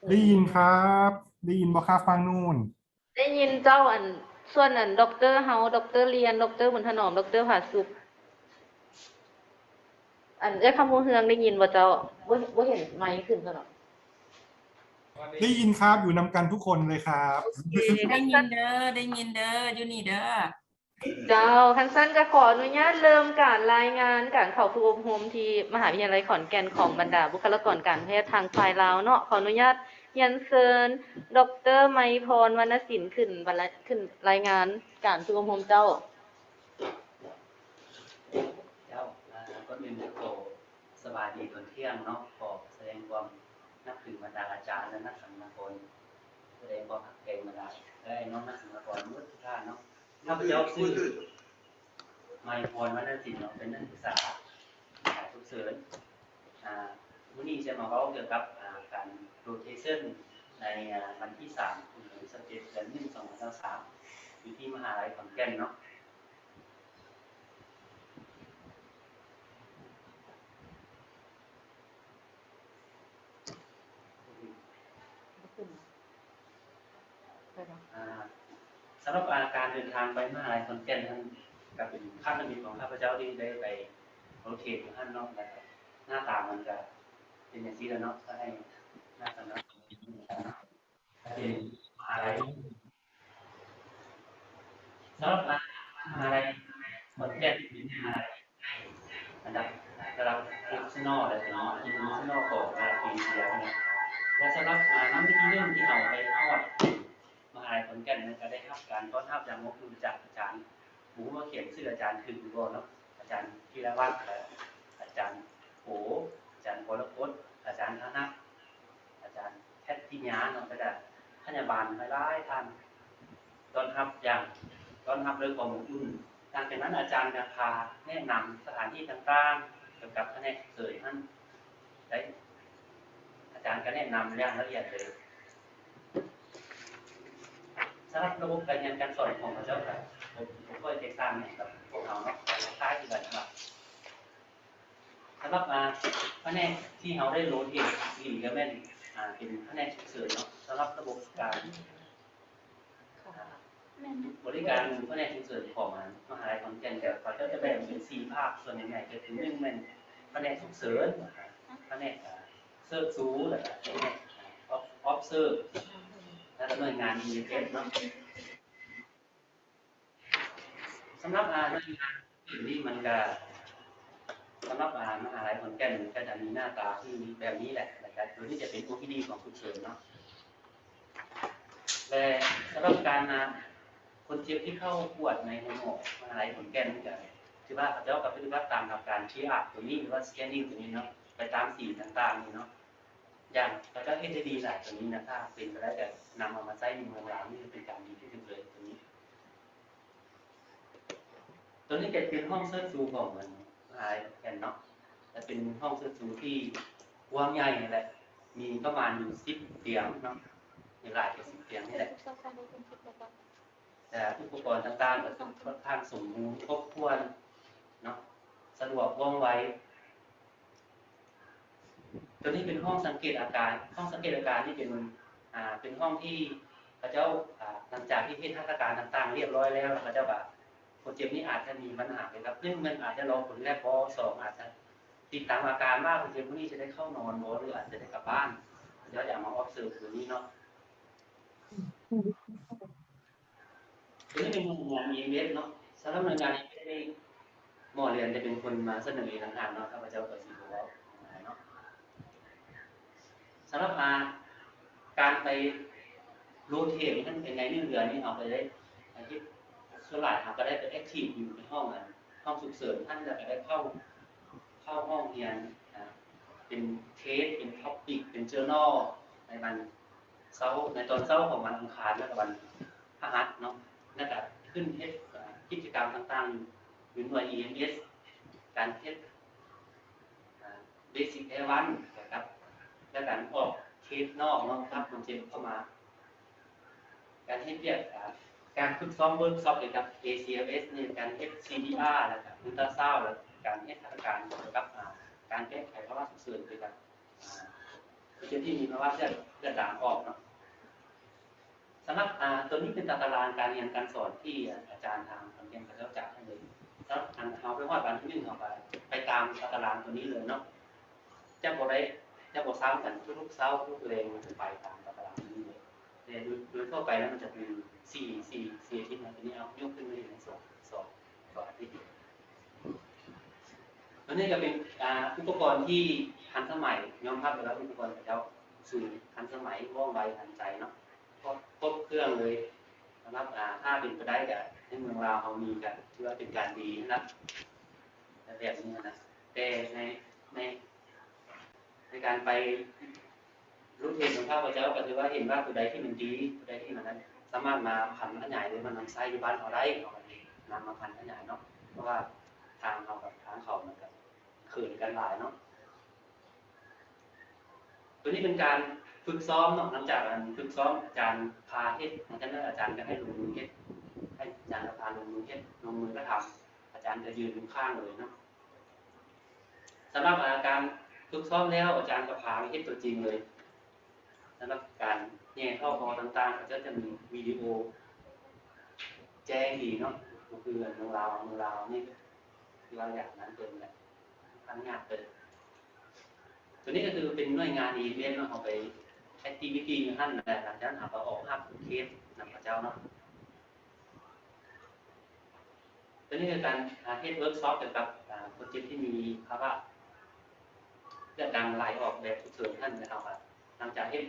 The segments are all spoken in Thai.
ได้ยินครับได้ยินบ่ครับฟังนู่นได้ยินเจ้าส่วนด็อกเตอร์เฮาด็อกเตอร์เรียนด็อกเตอร์บุญถนอมด็อกเตอร์ผาสุกได้คำพูดเฮืองได้ยินบ่เจ้าบ่เห็นไมค์ขึ้นซะหรอกได้ยินครับอยู่นำกันทุกคนเลยครับ โอเค ได้ยิขั้นสั้นนเด้อได้ยินเด้ออยู่นี่เด้อเจ้าขั้นสั้นจะขออนุญาตเริ่มการรายงานการเข้าฝึกอบรมที่มหาวิทยาลัยขอนแก่นของบรรดาบุคลากรการแพทย์ทางฝ่ายลาวเนาะขออนุญาตเรียนเชิญดรไมพรวรรณศิลป์ขึ้นรายงานการฝึกอบรมเจ้าเจ้าก็เป็นโตสบายดีตอนเที่ยงเนาะขอแสดงความนับถือบรรดาอาจารย์และนักสัมมนาคนแสดงความหักแพงบรรดาและน้องนักสัมมนาคนทุกท่านเนาะข้าพเจ้าชื่อไมพรวรรณศิลป์เนาะเป็นนักศึกษาทุกเสริญวันนี้จะมาเล่าเกี่ยวกับการโรเทชั่นในวันที่3ถึง17 เดือน1 2023อยู่ที่มหาลัยขอนแก่นเนาะสำหรับการเดินทางไปมหาลัยขอนแก่นนั้นก็เป็นขั้นหนึ่งของข้าพเจ้าที่ได้ไปโรเทตอยู่ท่านเนาะแล้วหน้าตามันจะเป็นอย่างนี้แล้วเนาะถ้าให้หน้าตาเนาะเป็นมหาลัยสำหรับมหาลัยขอนแก่นเป็นมหาลัยอันดับระดับโปรเฟชชั่นอลและเป็นอินเตอร์เนชั่นแนลของระดับปริญญาเนี่ยและสำหรับน้ำที่เรื่องที่เราไปทอดมหาลัยขอนแก่นนั้นก็ได้รับการต้อนรับอย่างอบอุ่นจากอาจารย์ผมว่าเขียนชื่ออาจารย์คือดูเนาะอาจารย์ธีรวัฒน์อาจารย์โหอาจารย์พลพจน์อาจารย์ธนะอาจารย์แพทย์ทิญญาเนาะก็จะพยาบาลหลายๆท่านต้อนรับอย่างต้อนรับด้วยความอบอุ่นหลังจากนั้นอาจารย์จะพาแนะนำสถานที่ต่างๆเกี่ยวกับแผนกเสยท่านได้อาจารย์ก็แนะนำอย่างละเอียดเลยสำหรับระบบการเรียนการสอนของพระเจ้าค่ะผมก็จะสร้างเนี่ยกับพวกเราเนาะคล้ายๆกันนะครับสำหรับแผนกที่เราได้โรเทตอีกก็แม่นเป็นแผนกฉุกเฉินเนาะสำหรับระบบการบริการแผนกฉุกเฉินของมหาลัยขอนแก่นแต่เขาจะแบ่งเป็น4 ภาคส่วนใหญ่จะถึง1เป็นแผนกฉุกเฉินแผนกเซิร์ฟซูแล้วก็แผนกออฟเซอร์และดำเนินงานอีเวนต์เนาะสำหรับหน่วยงานอื่นนี่มันก็สำหรับมหาลัยขอนแก่นก็จะมีหน้าตาที่แบบนี้แหละนะครับโดยที่จะเป็น OPD ของฉุกเฉินเนาะและสำหรับการคนเจ็บที่เข้าปวดในหมอมหาลัยขอนแก่นนี่ก็ถือว่าเขาจะกับปฏิบัติตามกับการชี้อัดตัวนี้หรือว่า scanning ตัวนี้เนาะไปตามสีต่างๆนี่เนาะอย่างเราจะเห็นได้ดีหลายตัวนี้นะถ้าเป็นไปได้แต่นำเอามาใช้ในเมืองเรานี่จะเป็นการดีที่สุดเลยตัวนี้จะเป็นห้องเซิร์ชซูของมันมหาลัยขอนแก่นเนาะจะเป็นห้องเซิร์ชซูที่กว้างใหญ่นี่แหละมีประมาณอยู่10 เตียงเนาะมีหลายกว่า10 เตียงนี่แหละแต่อุปกรณ์ต่างๆก็ค่อนข้างสมบูรณ์ครบถ้วนเนาะสะดวกว่องไวตัวนี้เป็นห้องสังเกตอาการห้องสังเกตอาการนี่เป็นห้องที่พระเจ้าหลังจากที่เฮ็ดหัตถการต่างๆเรียบร้อยแล้วพระเจ้าแบบคนเจ็บนี่อาจจะมีปัญหาเกี่ยวกับมันอาจจะรอผลแรก2อาจจะติดตามอาการว่าคนเจ็บพวกนี้จะได้เข้านอนหรืออาจจะได้กลับบ้านพระเจ้าอยากมา observe ตัวนี้เนาะตัวนี้เป็นหน่วยงาน EMS เนาะสำหรับหน่วยงาน EMS นี่หมอเรียนจะเป็นคนมาเสนอต่างๆเนาะข้าพเจ้าก็สิรู้แล้วเนาะสำหรับการไปโรเทตนั่นเป็นไง1 เดือนนี่เอาไปได้ที่ส่วนหลายเราก็ได้ไปแอคทีฟอยู่ในห้องฉุกเฉินท่านจะได้เข้าห้องเรียนเป็นเทสเป็นท็อปิกเป็น journal ในวันเช้าในตอนเช้าของวันอังคารและวันพฤหัสเนาะนั่นก็ขึ้นเทสกิจกรรมต่างๆอยู่หน่วย EMS การเทสBasic A1 นะครับและการออกเคสนอกเนาะครับคนเจ็บเข้ามาการให้เรียกการฝึกซ้อมเวิร์กช็อปเกี่ยวกับ ACLS ในการ CPR แล้วก็อุลตราซาวด์และการเฮ็ดหัตถการเกี่ยวกับการแก้ไขภาวะฉุกเฉินเกี่ยวกับ เจ็บที่มีภาวะเลือดด่างออกเนาะสำหรับตัวนี้เป็นตารางการเรียนการสอนที่อาจารย์ทางขอนแก่นเขาจัดให้เลยแล้วเอาไปว่าวันที่1เอาไปตามตารางตัวนี้เลยเนาะจะบ่ซ้ำกันทุกๆเช้าทุกแรงมันจะไปตามตารางนี้เลยแต่โดยทั่วไปแล้วมันจะมี4อาทิตย์นะทีนี้เอายกขึ้นมาอยู่ใน2อาทิตย์อันนี้ก็เป็นอุปกรณ์ที่ทันสมัยยอมรับไปแล้วอุปกรณ์ของเจ้าสื่อทันสมัยว่องไวทันใจเนาะครบเครื่องเลยสำหรับถ้าเป็นไปได้กับในเมืองลาวเขามีกันถือว่าเป็นการดีนะแบบนี้นะแต่ในการไปรู้เห็นของข้าพเจ้าก็ถือว่าเห็นว่าตัวใดที่มันดีตัวใดที่มันนั้นสามารถมาพันขยายหรือมันนำไส้อยู่บ้านเขาได้เอาไปนำมาพันขยายเนาะเพราะว่าทางเขากับทางเขามันกันขืนกันหลายเนาะตัวนี้เป็นการฝึกซ้อมเนาะหลังจากฝึกซ้อมอาจารย์พาเฮ็ดหลังจากนั้นอาจารย์ก็ให้ลงมือเฮ็ดให้อาจารย์พาลงมือเฮ็ดลงมือก็ทำอาจารย์จะยืนข้างเลยเนาะสำหรับการฝึกซ้อมแล้วอาจารย์ก็พาไปเฮ็ดตัวจริงเลยสำหรับการแยกเข้าคอต่างๆก็จะมีวิดีโอแจ้งดีเนาะก็คือเมืองลาวนี่คือเราอยากนั้นเป็นแหละทำงานเป็นตัวนี้ก็คือเป็นหน่วยงานอีเวนต์เนาะเอาไปแอคทิวิตี้ท่านแหละหลังจากนั้นเอาไปออกภาพเคสนำพระเจ้าเนาะตัวนี้คือการเฮ็ดเวิร์กช็อปเกี่ยวกับโปรเจกต์ที่มีภาวะเลือดดังไหลออกแบบฉุกเฉินท่านนะครับหลังจากเฮ็ด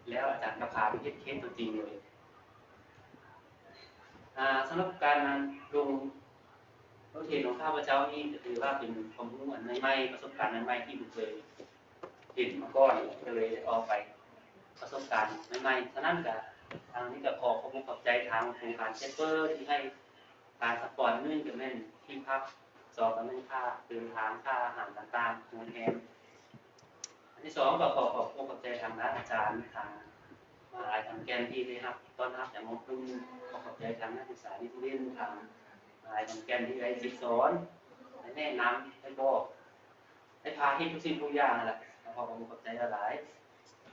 แล้วอาจารย์ก็พาไปเฮ็ดเคสตัวจริงเลยสำหรับการลงโรเทนของข้าพเจ้านี่ถือว่าเป็นความรู้อันใหม่ๆประสบการณ์ใหม่ๆที่ผมเคยเห็นมาก่อนก็เลยออกไปประสบการณ์ใหม่ๆฉะนั้นก็ทางนี้ก็ขอบใจทางโครงการเชฟเปอร์ที่ให้การสปอนเนื่องกับแม่นที่พัก2กับ1ค่าเดินทางค่าอาหารต่างๆโรงแรมอันที่2ก็ขอบใจทางด้านอาจารย์ทางมหาวิทยาลัยขอนแก่นที่ได้รับต้อนรับอย่างอบอุ่นขอบใจทางนักศึกษานิสิตทางมหาวิทยาลัยขอนแก่นที่ได้ศึกษาให้แนะนำให้บอกให้พาที่ทุกสิ่งทุกอย่างนั่นแหละขอบใจหลาย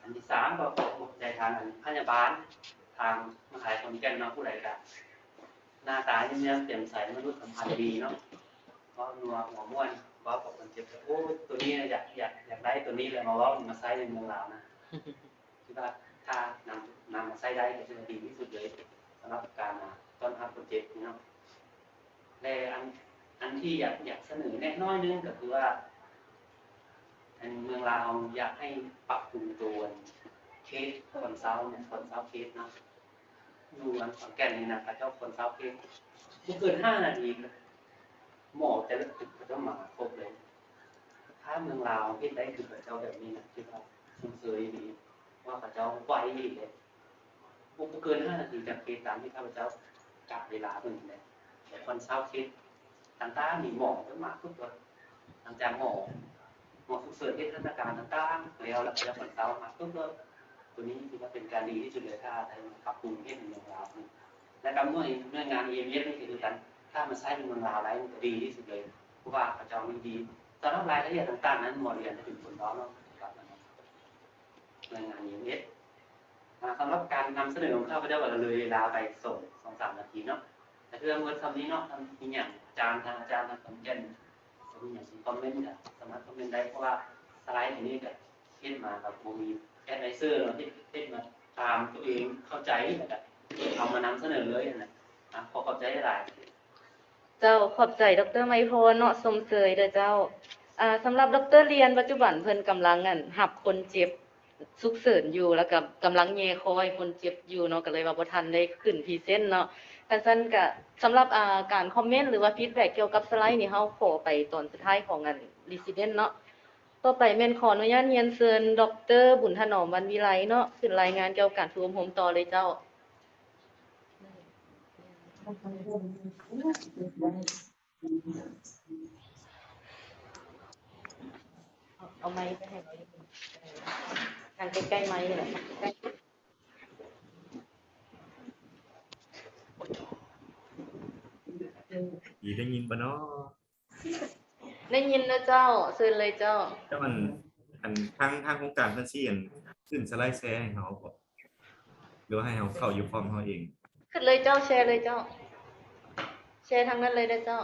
อันที่3ก็ขอบใจทางพยาบาลทางมหาวิทยาลัยขอนแก่นเนาะผู้ใดก็หน้าตายิ้มแย้มแจ่มใสมนุษย์สัมพันธ์ดีเนาะก็นัวหัวม่วนว่าบอกคนเจ็บโอ้ตัวนี้อยากได้ตัวนี้เลยมาใช้ในเมืองลาวนะคิดว่าถ้านำมาใช้ได้ก็จะดีที่สุดเลยสำหรับการต้อนรับโปรเจกต์นี้เนาะและอันที่อยากเสนอแน่น้อยนึงก็คือว่าเมืองลาวอยากให้ปรับปรุงตัวเคสคนเศร้าเคสนะดูอันขอนแก่นนี่นะพระเจ้าคนเศร้าเคสไม่เกิน5 นาทีหมอแต่ละตึกก็ต้องมาครบเลยถ้าเมืองลาวเฮ็ดได้คือพระเจ้าแบบนี้นะคือว่าสมเสยดีว่าพระเจ้าไวเลยไม่เกิน5 นาทีจากเคสตามที่ข้าพเจ้ากะเวลาเพิ่นเลยแต่คนเศร้าเคสต่างๆมีหมอต้องมาทุกตัวหลังจากหมอฉุกเฉินเฮ็ดราชการต่างๆแล้วคนเศร้ามาทุกตัวนี้ถือว่าเป็นการดีที่สุดเลยถ้าได้ปรับปรุงเฮ็ดในเมืองลาวและกับหน่วยงาน EMS นี่คือกันถ้ามันใช้ในเมืองลาวแล้วมันจะดีที่สุดเลยเพราะว่าพระเจ้ามีดีสำหรับรายละเอียดต่างๆนั้นหมอเรียนจะเป็นคนร้อนเนาะกับหน่วยงาน EMS สำหรับการนำเสนอของข้าพเจ้าก็เลยเวลาไปส่ง 2-3 นาทีเนาะแต่เรื่องเมื่อคำนี้เนาะมีอย่างอาจารย์ทางขอนแก่นจะมีอย่างคอมเมนต์สามารถคอมเมนต์ได้เพราะว่าสไลด์อันนี้ก็เฮ็ดมากับมีแอดไวเซอร์เนาะที่เฮ็ดมาตามตัวเองเข้าใจนะครับเอามานำเสนอเลยนะขอขอบใจหลายเจ้าขอบใจดร.ไมโพเนาะสมเสยเด้อเจ้าสำหรับดร.เรียนปัจจุบันเพิ่นกำลังรับคนเจ็บฉุกเฉินอยู่แล้วก็กำลังแย่คอยคนเจ็บอยู่เนาะก็เลยว่าบ่ทันได้ขึ้นพรีเซนต์เนาะคันซั่นก็สำหรับการคอมเมนต์หรือว่าฟีดแบ็กเกี่ยวกับสไลด์นี่เฮาขอไปตอนสุดท้ายของResident เนาะต่อไปแม่นขออนุญาตเรียนเชิญดร.บุญถนอมวรรณวิไลเนาะขึ้นรายงานเกี่ยวกับการฝึกอบรมต่อเลยเจ้าเอาไมค์ไปให้เราทางใกล้ๆไมค์นี่แหละได้ยินปะเนาะได้ยินนะเจ้าเชิญเลยเจ้าถ้ามัน อันทางโครงการเพิ่นสิอันขึ้นสไลด์แชร์ให้เฮาบ่หรือว่าให้เฮาเข้าอยู่พร้อมเฮาเอง ขึ้นเลยเจ้าแชร์เลยเจ้า แชร์ทางนั้นเลยได้เจ้า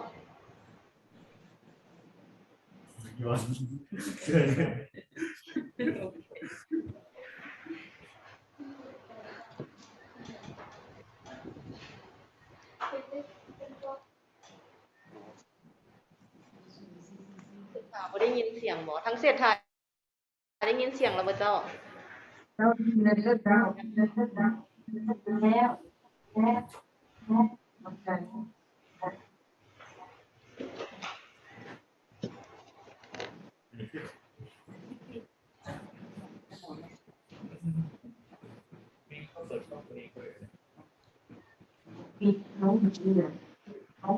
ย้อน บ่ได้ยินเสียงบ่ทั้งเศรษฐาได้ยินเสียงแล้วบ่เจ้า เราเดินเลิกเราเดินเลิกเราแล้วมันใจ ปิดน้องเดือดเขา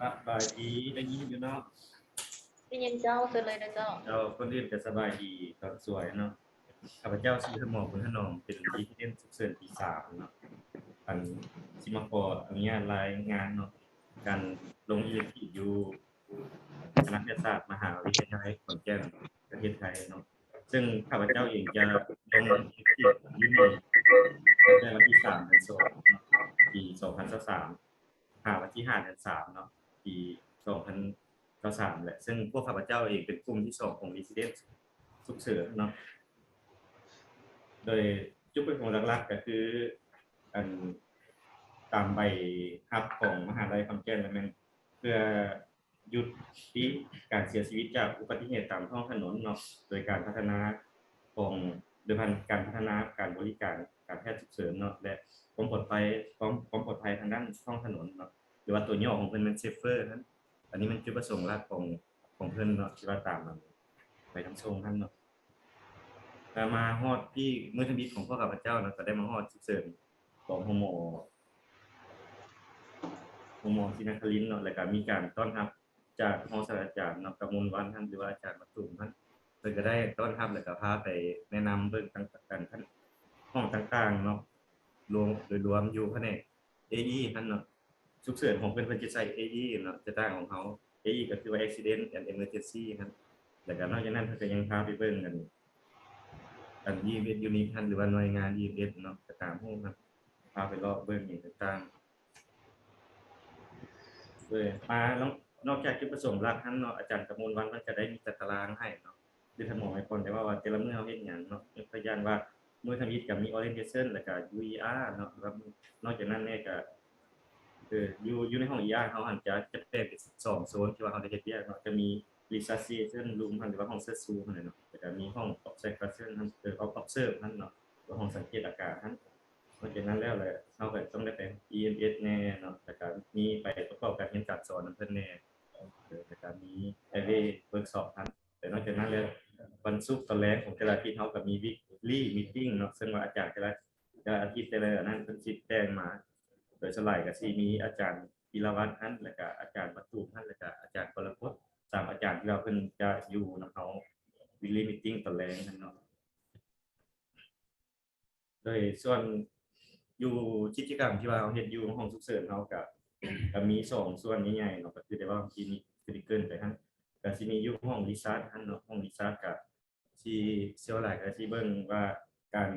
สบายดีได้ยินอยู่เนาะ ได้ยินเจ้าเชิญเลยนะเจ้า เจ้าคนอื่นก็สบายดีตอนสวยเนาะข้าพเจ้าชื่อหมอคุณถนอมเป็นดีที่เล่นฉุกเฉินปี3เนาะอันสิมาขออนุญาตรายงานเนาะการลงอิเล็กทีฟอยู่คณะแพทยศาสตร์มหาวิทยาลัยขอนแก่นประเทศไทยเนาะซึ่งข้าพเจ้าเองจะลงอิเล็กทีฟอยู่ในวันที่3เดือน2เนาะปี2023วันที่5เดือน3เนาะปี2023แหละซึ่งพวกข้าพเจ้าเองเป็นกลุ่มที่2ของ Resident ฉุกเฉินเนาะโดยจุดประสงค์หลักๆก็คืออันตามใบฮับของมหาวิทยาลัยขอนแก่นนั่นแม่นเพื่อหยุดที่การเสียชีวิตจากอุบัติเหตุตามท้องถนนเนาะโดยการพัฒนาของโดยการพัฒนาการบริการการแพทย์ฉุกเฉินเนาะและความปลอดภัยทางด้านท้องถนนเนาะหรือว่าตัวย่อของเพิ่นมันเซฟเฟอร์นั้นอันนี้มันจุดประสงค์หลักของเพิ่นเนาะที่ว่าตามมันไปทั้งทรงท่านเนาะแต่มาฮอดที่มื้อทำบิดของพ่อข้าพเจ้าเนาะก็ได้มาฮอดฉุกเฉินของโฮโมศรีนครินทร์เนาะแล้วก็มีการต้อนรับจากรองศาสตราจารย์เนาะกมลวันท่านหรือว่าอาจารย์มะตูมท่านเพิ่นก็ได้ต้อนรับแล้วก็พาไปแนะนำเบิ่งต่างๆท่านห้องต่างๆเนาะรวมอยู่แผนก AE ท่านเนาะฉุกเฉินของเพิ่นจะใช้ AE เนาะจะต่างของเขา AE ก็คือว่า Accident and Emergency ครับแล้วก็นอกจากนั้นเพิ่นก็ยังพาไปเบิ่งอัน EMS unit ท่านหรือว่าหน่วยงาน EMS เนาะก็ตามห้องครับพาไปเลาะเบิ่งอย่างต่างๆนอกจากจุดประสงค์หลักท่านเนาะอาจารย์กมลวันเพิ่นก็ได้มีจัดตารางให้เนาะคือท่านหมอให้คนได้ว่าแต่ละมื้อเฮาเฮ็ดหยังเนาะยกตัวอย่างว่ามื้อทำอิฐก็มี orientation แล้วก็ UER เนาะแล้วนอกจากนั้นเนี่ยก็อยู่ในห้อง ER เฮาหันจะแบ่งเป็น2โซนที่ว่าเฮาได้เฮ็ดเวียกเนาะจะมี resuscitation room หรือว่าห้อง SERS room นั่นเนาะแล้วก็มีห้อง observation observe นั่นเนาะหรือห้องสังเกตอาการนั่นนอกจากนั้นแล้วเลยเฮาก็ต้องได้ไป EMS แน่เนาะแล้วก็มีไปประกอบการเรียนการสอนนำเพิ่นแน่แล้วก็มี private workshop นั่นแต่นอกจากนั้นแล้ววันศุกร์ตอนแรกของแต่ละอาทิตย์เฮาก็มี weekly meeting เนาะซึ่งว่าอาจารย์แต่ละอาทิตย์แต่ละนั้นเพิ่นสิแจ้งมาโดยสไลด์ก็สิมีอาจารย์ธีรวัฒน์ท่านแล้วก็อาจารย์ประตูท่านแล้วก็อาจารย์กรพจน์3อาจารย์ที่เราเพิ่นจะอยู่นำเฮา weekly meeting ตอนแรกนั่นเนาะโดยส่วนอยู่กิจกรรมที่ว่าเราเฮ็ดอยู่ห้องฉุกเฉินเฮาก็มี2ส่วนใหญ่ๆเนาะก็คือได้ว่าคลินิกเกินไปทั้งก็สิมีอยู่ห้องรีซาร์ชท่านเนาะห้องรีซาร์ชก็สิเชี่ยวหลายก็สิเบิ่งว่าการ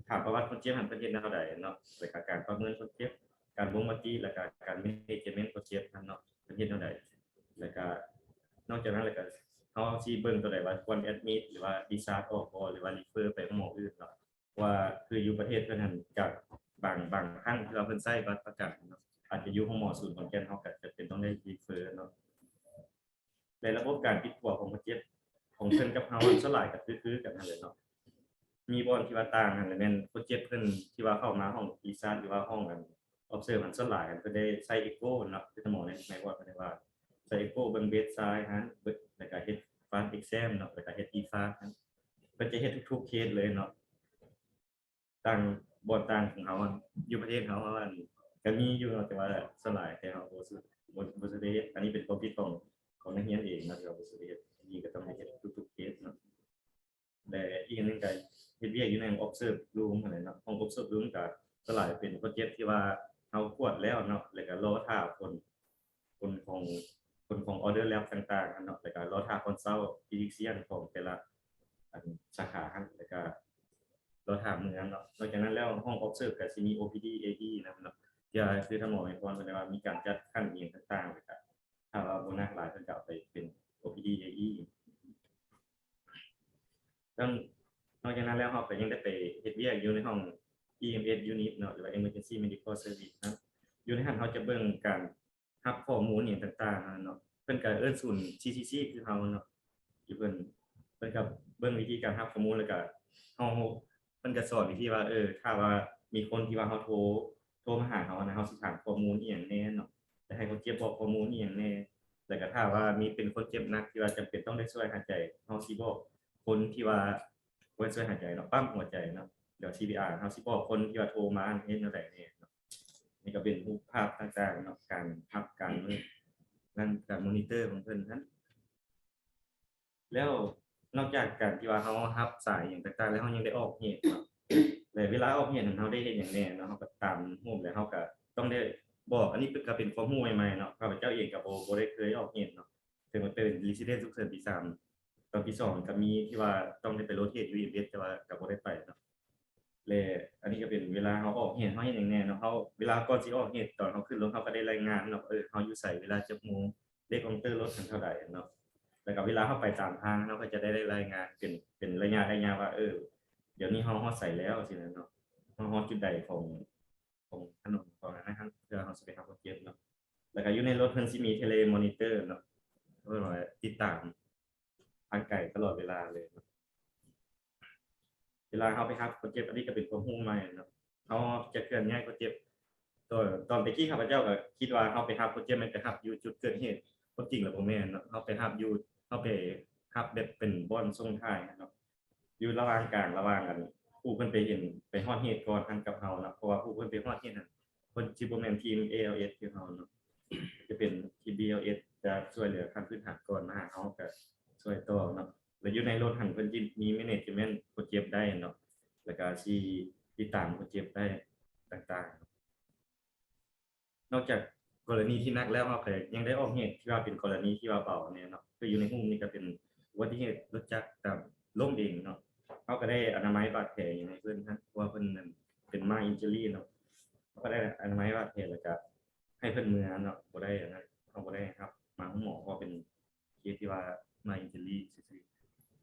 ถามประวัติคนเจ็บหันประเทศแนวใดเนาะแล้วก็การประเมินคนเจ็บการบ่งมติแล้วก็การ management คนเจ็บท่านเนาะประเทศแนวใดแล้วก็นอกจากนั้นแล้วก็เฮาสิเบิ่งตัวใดว่าควรแอดมิดหรือว่ารีซาร์ชออกบ่หรือว่ารีเฟอร์ไปหมออื่นเนาะว่าคืออยู่ประเทศเพิ่นหันจากบางครั้งที่เราเพิ่นใช้บัตรประกันเนาะอาจจะอยู่ของหมอศูนย์ขอนแก่นเฮาก็จะเป็นต้องได้รีเฟอร์เนาะในระบบการติดตัวของคนเจ็บของเพิ่นกับเฮาสลายก็คือกันนั่นเลยเนาะมีบ่อนที่ว่าต่างกันแม่นคนเจ็บเพิ่นที่ว่าเข้ามาห้องรีซาร์ชหรือว่าห้องobserve มันสลายกันเพิ่นได้ใช้ echo เนาะคือหมอในวอร์ดเพิ่นได้ว่าใช้ echo เบิ่งเบสไซด์หันแล้วก็เฮ็ด fast exam เนาะแล้วก็เฮ็ด e-fast เพิ่นจะเฮ็ดทุกๆเคสเลยเนาะต่างบ่อนต่างของเฮาอยู่ประเทศเฮาก็มีอยู่เนาะแต่ว่าสลายแต่เฮาบ่ได้เฮ็ดอันนี้เป็นความคิดของนักเรียนเองเนาะที่เราบ่ได้เฮ็ด CCTV ก็ต้องเฮ็ดทุกๆเคสเนาะและอีกอันหนึงก็เฮ็ดเวียกอยู่ใน observe room นั่นแหละเนาะห้อง observe room ก็สลายเป็นโปรเจกต์ที่ว่าเฮากวดแล้วเนาะแล้วก็รอท่าคนของ order lab ต่างๆเนาะแล้วก็รอท่า consult physician ของแต่ละอันสาขาแล้วก็รอท่ามือเนาะนอกจากนั้นแล้วห้อง observe ก็สิมี OPD AE นะครับเนาะที่ว่าคือถ้าหมอให้พรเพิ่นว่ามีการจัดขั้นเรียนต่างๆแล้วก็ถ้าว่าบ่นักหลายเพิ่นก็เอาไปเป็น OPD AE นอกจากนั้นแล้วเราก็ยังได้ไปเฮ็ดเวียกอยู่ในห้อง EMS unit เนาะหรือว่า Emergency Medical Service นะอยู่ในหั้นเราจะเบิ่งการรับข้อมูลอิหยังต่างๆเนาะเพิ่นก็เอิ้นศูนย์ CCC คือเฮาเนาะที่เพิ่นก็เบิ่งวิธีการรับข้อมูลแล้วก็เฮาเพิ่นก็สอนวิธีว่าถ้าว่ามีคนที่ว่าเฮาโทรมาหาเฮานะเฮาสิถามข้อมูลอิหยังแน่เนาะจะให้คนเจ็บบอกข้อมูลอิหยังแน่แล้วก็ถ้าว่ามีเป็นคนเจ็บหนักที่ว่าจำเป็นต้องได้ช่วยหายใจเฮาสิบอกคนที่ว่าไว้ช่วยหายใจเนาะปั๊มหัวใจเนาะเดี๋ยว CPR เฮาสิบอกคนที่ว่าโทรมาเฮ็ดแนวใดเนี่ยเนาะนี่ก็เป็นรูปภาพต่างๆเนาะการรับการนั่นการมอนิเตอร์ของเพิ่นนั้นแล้วนอกจากการที่ว่าเฮารับสายหยังต่างๆแล้วเฮายังได้ออกเหตุเนาะแล้วเวลาออกเหตุนั้นเฮาได้เฮ็ดหยังแน่เนาะเฮาก็ตามรูปแล้วเฮาก็ต้องได้บอกอันนี้ก็เป็นความรู้ใหม่ๆเนาะข้าพเจ้าเองก็บ่ได้เคยออกเหตุเนาะถึงมันเป็น Resident ทุกเทอมปี3ตอนปี2ก็มีที่ว่าต้องได้ไปโรเทต UEMS แต่ว่าก็บ่ได้ไปเนาะและอันนี้ก็เป็นเวลาเฮาออกเหตุเฮาเฮ็ดหยังแน่เนาะเฮาเวลาก่อนสิออกเหตุตอนเฮาขึ้นรถเฮาก็ได้รายงานเนาะเฮาอยู่ไสเวลาจักโมงเลขคอมพิวเตอร์รถเท่าใดเนาะแล้วก็เวลาเฮาไปตามทางเนาะก็จะได้รายงานเป็นระยะว่าเดี๋ยวนี้เฮาฮอดไสแล้วสินะเนาะเฮาฮอดจุดใดของถนนของนั้นนะครับเพื่อเฮาสิไปหาคนเจ็บเนาะแล้วก็อยู่ในรถเพิ่นสิมีเทเลมอนิเตอร์เนาะเพื่อว่าติดตามทางไกลตลอดเวลาเลยเนาะเวลาเฮาไปรับคนเจ็บอันนี้ก็เป็นความรู้ใหม่เนาะเฮาจะเคลื่อนย้ายคนเจ็บตอนตะกี้ข้าพเจ้าก็คิดว่าเฮาไปรับคนเจ็บมันไปรับอยู่จุดเกิดเหตุความจริงแล้วบ่แม่นเนาะเฮาไปรับแบบเป็นบ่อนส่งท้ายเนาะอยู่ระหว่างกลางระหว่างกันผู้เพิ่นไปเห็นไปฮอดเหตุก่อนทันกับเฮาเนาะเพราะว่าผู้เพิ่นไปฮอดเหตุนั้นเพิ่นสิบ่แม่นทีม ALS คือเฮาเนาะจะเป็นทีม BLS จะช่วยเหลือขั้นพื้นฐานก่อนมาหาเฮาก็ช่วยต่อเนาะแล้วอยู่ในรถหันเพิ่นสิมี management คนเจ็บได้เนาะแล้วก็สิติดตามคนเจ็บได้ต่างๆนอกจากกรณีที่หนักแล้วเฮาก็ยังได้ออกเหตุที่ว่าเป็นกรณีที่ว่าเบาเนี่ยเนาะคืออยู่ในหุ้มนี่ก็เป็นอุบัติเหตุรถจักรกับล้มเองเนาะเฮาก็ได้อนามัยบาดแผลอย่างให้เพิ่นฮะเพราะว่าเพิ่นนั่นเป็น mild injury เนาะเฮาก็ได้อนามัยบาดแผลแล้วก็ให้เพิ่นมื้อเนาะบ่ได้อันนั้นเฮาบ่ได้ครับมาหมอเพราะเป็นเคสที่ว่า mild injury ซื่อ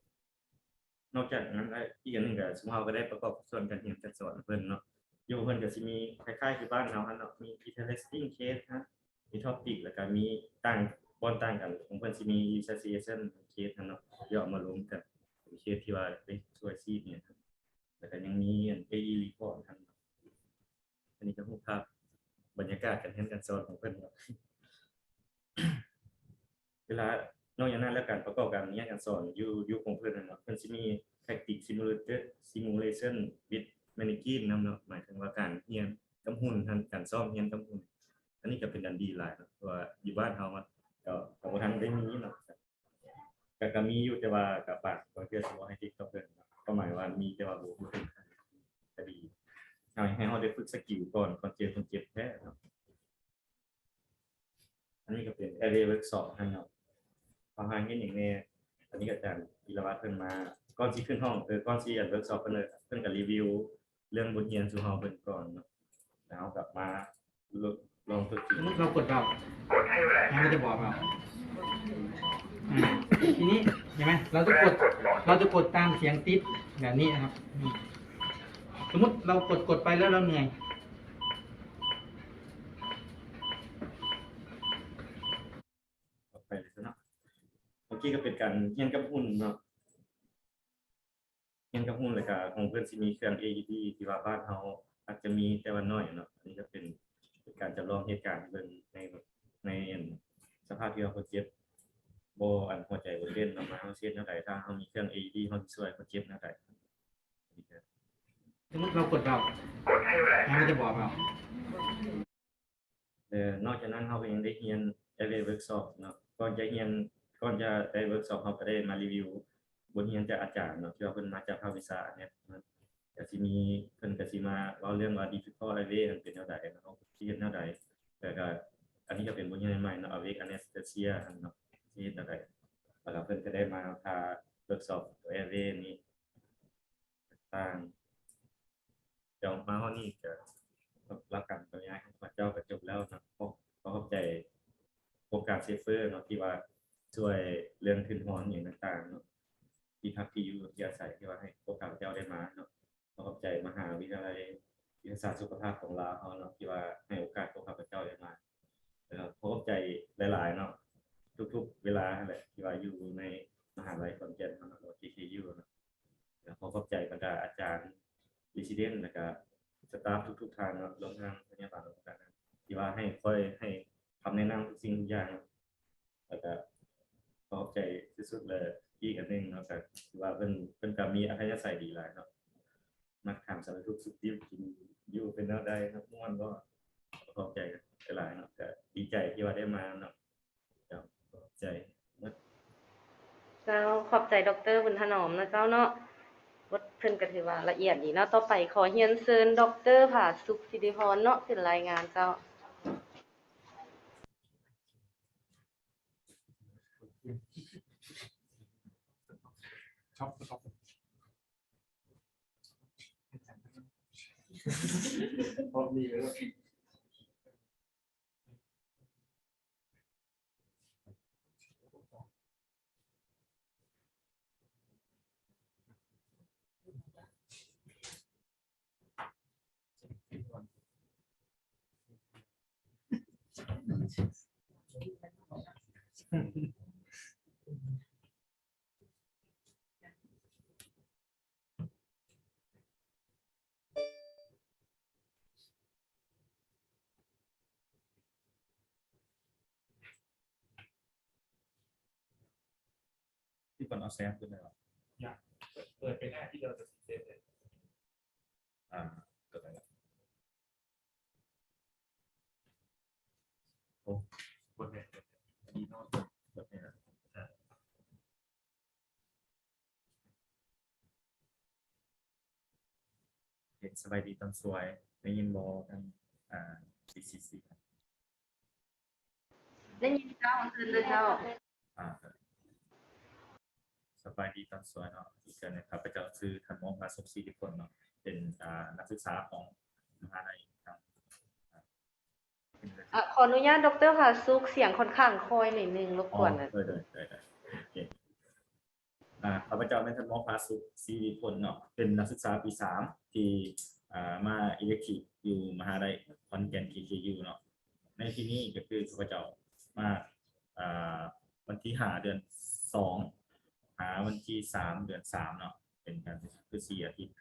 ๆนอกจากนั้นอีกอันนึงก็สมเฮาก็ได้ประกอบส่วนการเรียนการสอนเพิ่นเนาะอยู่เพิ่นก็สิมีคล้ายๆคือบ้านเฮาเนาะมี interesting case ฮะมี topic แล้วก็มีต่างต่างกันของเพิ่นสิมี resuscitation case เนาะย่อมารวมกันเป็นเคสที่ว่าได้ช่วยชีวิตเนี่ยครับแล้วก็ยังมีอัน AE report ครับอันนี้ก็รูปภาพบรรยากาศการเรียนการสอนของเพิ่นเนาะ เวลานอกจากนั้นแล้วการประกอบการเรียนการสอนอยู่ของเพิ่นเนาะเพิ่นสิมี practice simulation with mannequin นำเนาะหมายถึงว่าการเรียนกับหุ่นการซ้อมเรียนกับหุ่นอันนี้ก็เป็นอันดีหลายเนาะเพราะว่าอยู่บ้านเฮาก็บ่ทันได้มีเนาะก็มีอยู่แต่ว่าก็ฝากไว้เพื่อสิว่าให้ติดกับเพิ่นก็หมายว่ามีแต่ว่าบ่ถึงขั้นก็ดีให้เฮาได้ฝึกสกิลก่อนเจอคนเจ็บแท้เนาะอันนี้ก็เป็น area workshop นั่นเนาะพอหาเฮ็ดหยังแน่อันนี้ก็อาจารย์ธีรวัฒน์เพิ่นมาก่อนสิขึ้นห้องก่อนสิเวิร์กช็อปเพิ่นก็รีวิวเรื่องบทเรียนสู่เฮาเพิ่นก่อนเนาะแล้วกลับมาลองฝึกจริง เรากดเรามันก็จะบอกเราทีนี้เห็นไหมเราจะกดตามเสียงติดแบบนี้นะครับสมมติเรากดไปแล้วเราเหนื่อย ไปเลยซะเนาะเมื่อกี้ก็เป็นการเรียนกับหุ่นเนาะเรียนกับหุ่นแล้วก็ของเพิ่นสิมีเครื่อง AED ที่ว่าบ้านเฮาอาจจะมีแต่ว่าน้อยเนาะอันนี้ก็เป็นการจำลองเหตุการณ์เพิ่นในสภาพที่ว่าคนเจ็บบ่หัวใจบ่เต้นออกมาเฮาเสียแนวใดถ้าเฮามีเครื่อง AED เฮาสิช่วยคนเจ็บแนวใด สมมติเรากดเรามันก็จะบอกเรา นอกจากนั้นเราก็ยังได้เรียน area workshop เนาะก่อน ก่อนจะได้เวิร์กช็อปเราก็ได้มารีวิวบทเรียนจากอาจารย์เนาะที่ว่าเพิ่นมาจากภาควิชาเนี่ยก็สิมีเพิ่นก็สิมาเล่าเรื่องว่า digital array มันเป็นแนวใดเนาะเฮาสิเฮ็ดแนวใดแต่ก็อันนี้ก็เป็นบทเรียนใหม่เนาะ awake anesthesia เนาะสิเฮ็ดแนวใดแล้วก็เพิ่นก็ได้มาพาเวิร์กช็อปตัว array นี้ต่างเดี๋ยวมาเฮานี่ก็รับกันตัวอย่างของพระเจ้าก็จบแล้วนะขอเข้าใจโปรแกรมเซฟเฟอร์เนาะที่ว่าช่วยเรื่องขึ้นฮ้อนอย่างต่างๆเนาะที่พักที่อยู่ที่อาศัยที่ว่าให้โปรแกรมเจ้าได้มาเนาะขอเข้าใจมหาวิทยาลัยวิทยาศาสตร์สุขภาพของลาวเฮาเนาะที่ว่าให้โอกาสพวกข้าพเจ้าได้มาแล้วขอเข้าใจหลายๆเนาะทุกๆเวลาแหละที่ว่าอยู่ในมหาวิทยาลัยขอนแก่นเนาะหรือ TKU เนาะแล้วขอเข้าใจบรรดาอาจารย์รีซิเดนต์แล้วก็สตาฟทุกๆทางเนาะรวมทั้งพยาบาลต่างๆที่ว่าให้ค่อยให้คำแนะนำทุกสิ่งทุกอย่างแล้วก็ขอบใจที่สุดเลยอีกอันหนึงเนาะก็คือว่าเพิ่นก็มีอัธยาศัยดีหลายเนาะมักถามสารทุกข์สุขดิบกินอยู่เป็นแนวใดเนาะม่วนก็ขอบใจหลายเนาะก็ดีใจที่ว่าได้มาเนาะครับขอบใจ เจ้าขอบใจดรบุญถนอมนะเจ้าเนาะบทเพิ่นก็ถือว่าละเอียดดีเนาะต่อไปขอเรียนเชิญดรผาสุขสิริพรเนาะขึ้นรายงานเจ้า ชอบพอมีแล้ว ที่ก่อนเอาแซมขึ้นเลยเหรอ อยากเปิดไปหน้าที่เราจะเซฟเลย เกิดอะไรละโอ้ บนเนี่ยดีโน้ต แบบนี้นะเห็นสบายดีตอนสวยได้ยินบอทั้งCCC ได้ยินเจ้าเชิญเลยเจ้า สบายดีตอนสวยเนาะอีกแล้วนะครับพระเจ้าชื่อธนมพาสุขศรีผลเนาะเป็นนักศึกษาของมหาลัยครับ ขออนุญาตดรผาสุขเสียงค่อนข้างคอยหน่อยนึงรบกวนนะ ได้โอเคข้าพเจ้าเป็นธนมพาสุขศรีผลเนาะเป็นนักศึกษาปี3ที่มาอิเล็กทีฟอยู่มหาลัยขอนแก่น TKU เนาะในที่นี้ก็คือข้าพเจ้ามาวันที่5เดือน2หาวันที่3เดือน3เนาะเป็นการคือ4อาทิตย์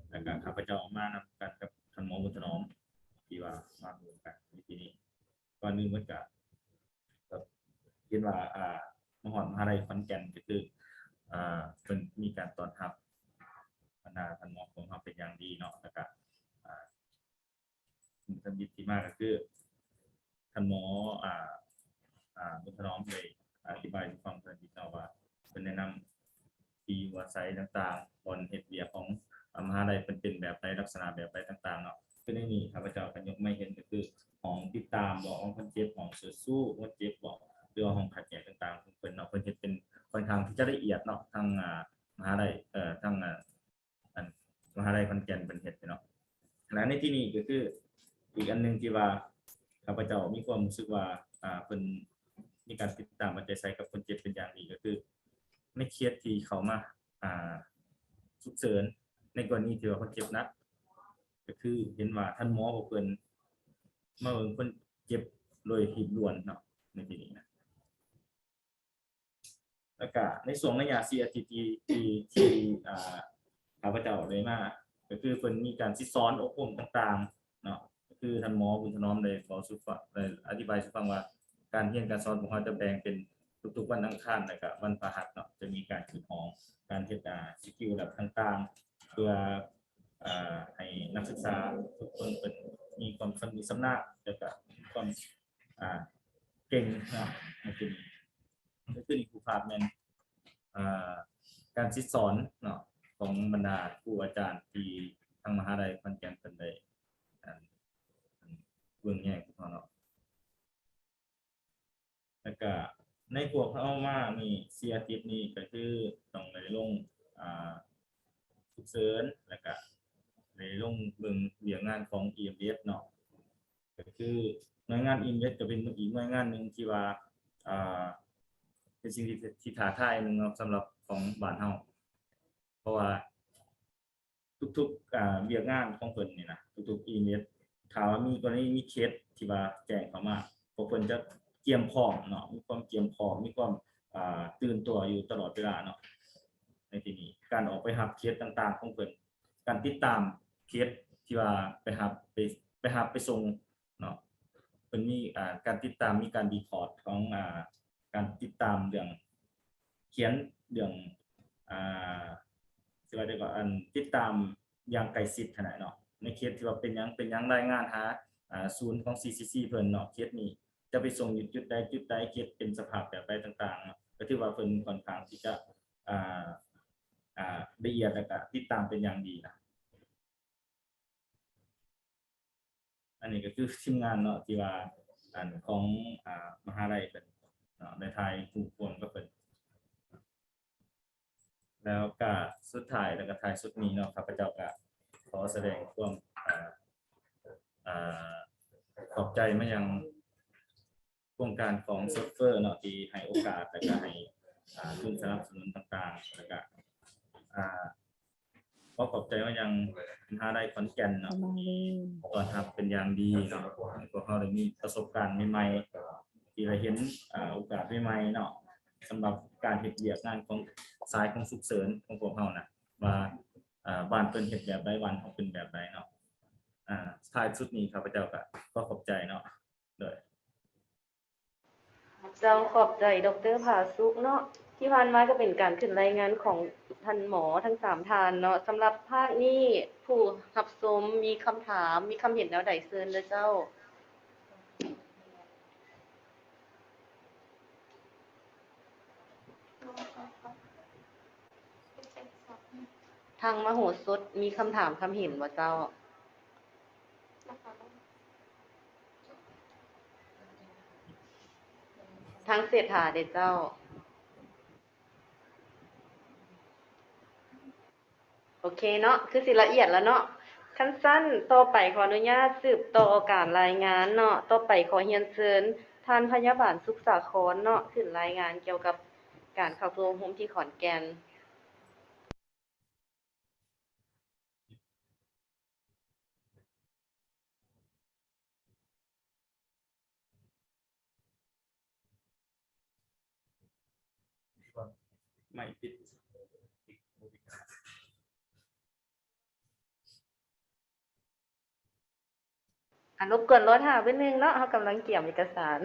แล้วก็ข้าพเจ้ามานำกันกับท่านหมอบุญถนอมที่ว่ามาร่วมกันในที่นี้ก่อนหนึ่งมันก็เห็นว่ามหาลัยขอนแก่นก็คือเป็นมีการต้อนรับบรรดาท่านหมอของเราเป็นอย่างดีเนาะแล้วก็ท่านยินดีมากก็คือท่านหมอบุญถนอมเลยอธิบายให้ฟังเพิ่นดีเนาะว่าเป็นแนะนำที่ว่าไซต์ต่างๆบนเฮ็ดเวียกของมหาลัยเป็นแบบใดลักษณะแบบใดต่างๆเนาะคือในนี้ข้าพเจ้าก็ยกไม่เห็นก็คือของติดตามบอกของคนเจ็บของสู้คนเจ็บบอกเรื่องของขัดแย้งต่างๆเพิ่นเนาะเพิ่นเฮ็ดเป็นค่อนข้างที่จะละเอียดเนาะทั้งมหาลัยทั้งมหาลัยขอนแก่นเป็นเฮ็ดเนาะและในที่นี้ก็คืออีกอันนึงที่ว่าข้าพเจ้ามีความรู้สึกว่าเพิ่นมีการติดตามเอาใจใส่กับคนเจ็บเป็นอย่างดีก็คือในเคสที่เขามาฉุกเฉินในกรณีที่ว่าคนเจ็บหนักก็คือเห็นว่าท่านหมอของเพิ่นมาเบิ่งคนเจ็บโดยรีบด่วนเนาะในที่นี้นะแล้วก็ในช่วงระยะ4อาทิตย์ที่ข้าพเจ้าได้มาก็คือเพิ่นมีการสิสอนอบรมต่างๆเนาะก็คือท่านหมอบุญถนอมได้บอกสู่ฟังได้อธิบายสู่ฟังว่าการเรียนการสอนของเราจะแบ่งเป็นทุกๆวันอังคารแล้วก็วันพฤหัสเนาะจะมีการฝึกของการเฮ็ดสกิลแบบต่างๆเพื่อให้นักศึกษาทุกคนเป็นมีความสำนาญแล้วก็ความเก่งเนาะในที่นี้ ก็คือนี่ครูภาพแม่นอ่าการสิสอนเนาะของบรรดาครูอาจารย์ที่ทางมหาวิทยาลัยขอนแก่นเพิ่นได้อ่าเบิ่งแยกของเราเนาะแล้วก็ในพวกเฮามานี่เสียอาทิตย์นี้ก็คือต้องได้ลงอ่าฉุกเฉินแล้วก็ได้ลงเบิ่งเรื่องงานของ EMS เนาะก็คือหน่วยงาน EMS ก็เป็นอีกหน่วยงานหนึงที่ว่าอ่าเป็นสิ่งที่ท้าทายหนึงเนาะสำหรับของบ้านเฮาเพราะว่าทุกๆเวียกงานของเพิ่นนี่นะทุกๆ EMS ถ้าว่ามีกรณีมีเคสที่ว่าแจ้งเข้ามาพวกเพิ่นจะเตรียมพร้อมเนาะมีความเตรียมพร้อมมีความตื่นตัวอยู่ตลอดเวลาเนาะในที่นี้การออกไปรับเคสต่างๆของเพิ่นการติดตามเคสที่ว่าไปรับไปส่งเนาะเพิ่นมีการติดตามมีการรีพอร์ตของการติดตามเรื่องเขียนเรื่องสิว่าได้ก็ติดตามอย่างใกล้ชิดขนาดเนาะในเคสที่ว่าเป็นหยังรายงานหาศูนย์ของ CCC เพิ่นเนาะเคสนี้จะไปส่งอยู่จุดใดเคสเป็นสภาพแบบใดต่างๆเนาะก็ถือว่าเพิ่นค่อนข้างที่จะละเอียดแล้วก็ติดตามเป็นอย่างดีนะอันนี้ก็คือทีมงานเนาะที่ว่าของมหาวิทยาลัยเพิ่นเนาะในไทยทุกคนก็เพิ่นแล้วก็สุดท้ายแล้วก็ท้ายสุดนี้เนาะข้าพเจ้าก็ขอแสดงความขอบใจมายังโครงการของเซิร์ฟเวอร์เนาะที่ให้โอกาสและก็ให้ทุนสนับสนุนต่างๆแล้วก็ขอขอบใจมายังมหาวิทยาลัยขอนแก่นเนาะต้อนรับเป็นอย่างดีเนาะพวกเราได้มีประสบการณ์ใหม่ๆที่ได้เห็นโอกาสใหม่ๆเนาะสำหรับการเฮ็ดเวียกงานของสายของฉุกเฉินของพวกเรานะว่าบ้านเพิ่นเฮ็ดแบบใดวันของเพิ่นแบบใดเนาะท้ายสุดนี้ข้าพเจ้าก็ขอบใจเนาะโดยเจ้าขอบใจดร.ผาสุกเนาะที่ผ่านมาก็เป็นการขึ้นรายงานของท่านหมอทั้ง3ท่านเนาะสำหรับภาคนี้ผู้รับชมมีคำถามมีคำเห็นแนวใดเชิญเด้อเจ้าทางมโหสถมีคำถามคำเห็นบ่เจ้าทางเศรษฐาเด้อเจ้าโอเคเนาะคือสิละเอียดแล้วเนาะขั้นสั้นต่อไปขออนุญาตสืบต่อการรายงานเนาะต่อไปขอเรียนเชิญท่านพยาบาลสุขสาครเนาะขึ้นรายงานเกี่ยวกับการเข้าสู่โฮมที่ขอนแก่นไม่ติดรบกวนรถหาแป๊บนึงเนาะเฮากำลังเกี่ยมเอกสาร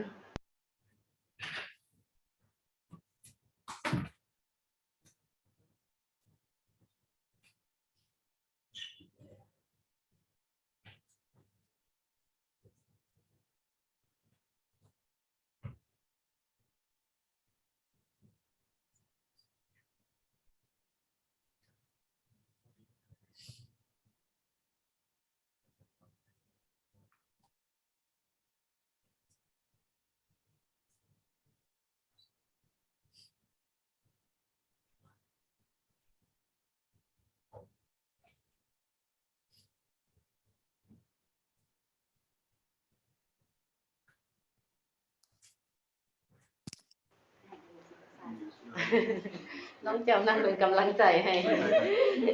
น้องแก้วนั่งเป็นกำลังใจให้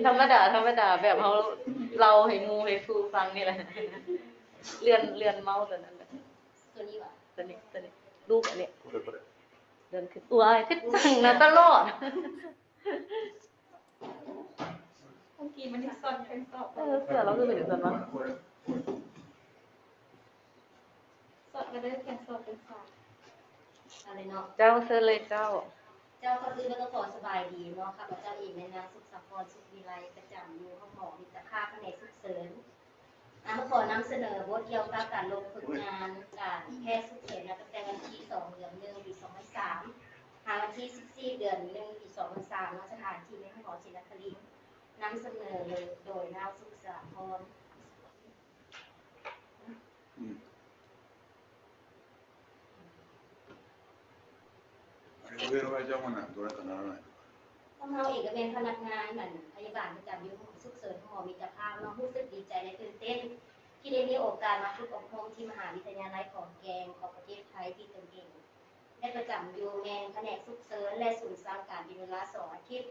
ธรรมดาแบบเราให้หมู่ให้ครูฟังนี่แหละเลื่อนเมาส์ตัวนั้นแหละตัวนี้ว่ะตัวนี้รูปอันนี้เดินขึ้นตัวไอ้ที่ตั้งนะตลอดเมื่อกี้มันที่ซ่อนเป็นสอบ เสื้อเราคือเป็นส่วนวะ สอบก็ได้แค่สอบเป็นสอบ อะไรเนาะ เจ้าเสื้อเลยเจ้า เจ้าก็คือก็ต้องขอสบายดีเนาะค่ะพระเจ้าเองในนามสุขสังวรสุขวิไลประจำอยู่ห้องหมอมิตรภาพแผนกฉุกเฉินมาขอนำเสนอบทเกี่ยวกับการลงฝึกงานการแพทย์ฉุกเฉินตั้งแต่วันที่2 เดือน 1 ปี 2003 วันที่ 14 เดือน 1 ปี 2003ณสถานที่ในหอศิลปลินนำเสนอเลยโดยนาวสุขสาคร 上が邪魔なんどうやってならないのか。 พวกเราเองก็เป็นพนักงานเหมือนพยาบาลประจำอยู่ของสุขเสริญหอมิตรภาพเรารู้สึกดีใจและตื่นเต้นที่ได้มีโอกาสมาฝึกอบรมที่มหาวิทยาลัยของแกงของประเทศไทยที่ตนเองได้ประจำอยู่แมนแผนกสุขเสริญและศูนย์สร้างการเป็นเวลา2 อาทิตย์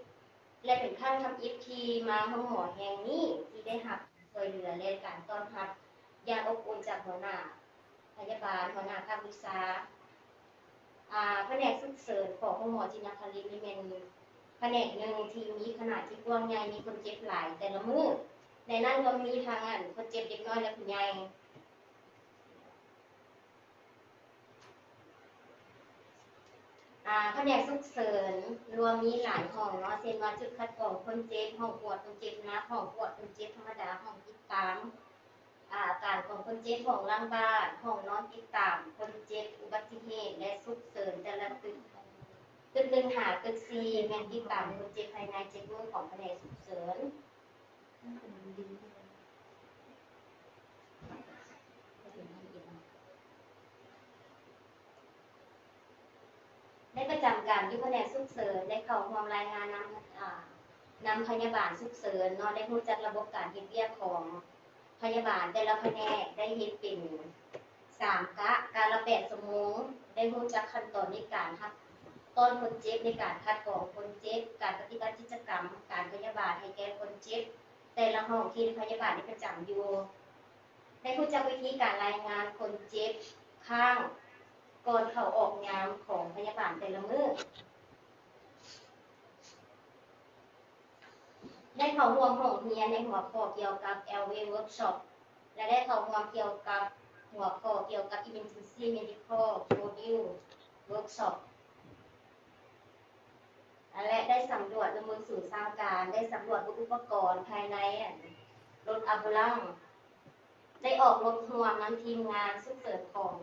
และเป็นขั้นทำอิฐทีมาห้องหมอแห่งนี้ที่ได้หับช่วยเหลือและการต้อนรับอย่างอบอุ่นจากหัวหน้าพยาบาลหัวหน้าภาควิชาแผนกสุขเสริญของห้องหมอจินครินทร์นี่เป็นแผนกหนึ่งที่มีขนาดที่กว้างใหญ่มีคนเจ็บหลายแต่ละมื้อในนั้นก็มีทางคนเจ็บเด็กน้อยและผู้ใหญ่แผนกสุขเสริญรวมมีหลายห้องเนาะเช่นว่าจุดคัดกรองคนเจ็บห้องปวดคนเจ็บนะห้องปวดคนเจ็บธรรมดาห้องติดตามอาการของคนเจ็บห้องล้างบ้านห้องนอนติดตามคนเจ็บอุบัติเหตุและสุขเสริญแต่ละตึก1 5 ตึก 4แม่นติดตามคนเจ็บภายใน7 มื้อของแผนกสุขเสริญได้ประจำการอยู่แผนกสุขเสริญได้เข้าร่วมรายงานนำพยาบาลสุขเสริญเนาะได้รู้จักระบบการเฮ็ดเวียกของพยาบาลแต่ละแผนกได้เฮ็ดเป็น3 กะการละ8 ชั่วโมงได้รู้จักขั้นตอนในการรับต้อนคนเจ็บในการคัดกรองคนเจ็บการปฏิบัติกิจกรรมการพยาบาลให้แก่คนเจ็บแต่ละห้องที่พยาบาลได้ประจำอยู่ได้รู้จักวิธีการรายงานคนเจ็บข้างก่อนเข้าออกงานของพยาบาลแต่ละมื้อได้เข้าร่วมห้องเรียนในหัวข้อเกี่ยวกับ LV Workshop และได้เข้าร่วมเกี่ยวกับหัวข้อเกี่ยวกับ Emergency Medical Module Workshop และได้สำรวจในเมืองศูนย์สร้างการได้สำรวจอุปกรณ์ภายในรถอัมบูลันซ์ได้ออกรถห่วงนำทีมงานสุขเสริญของ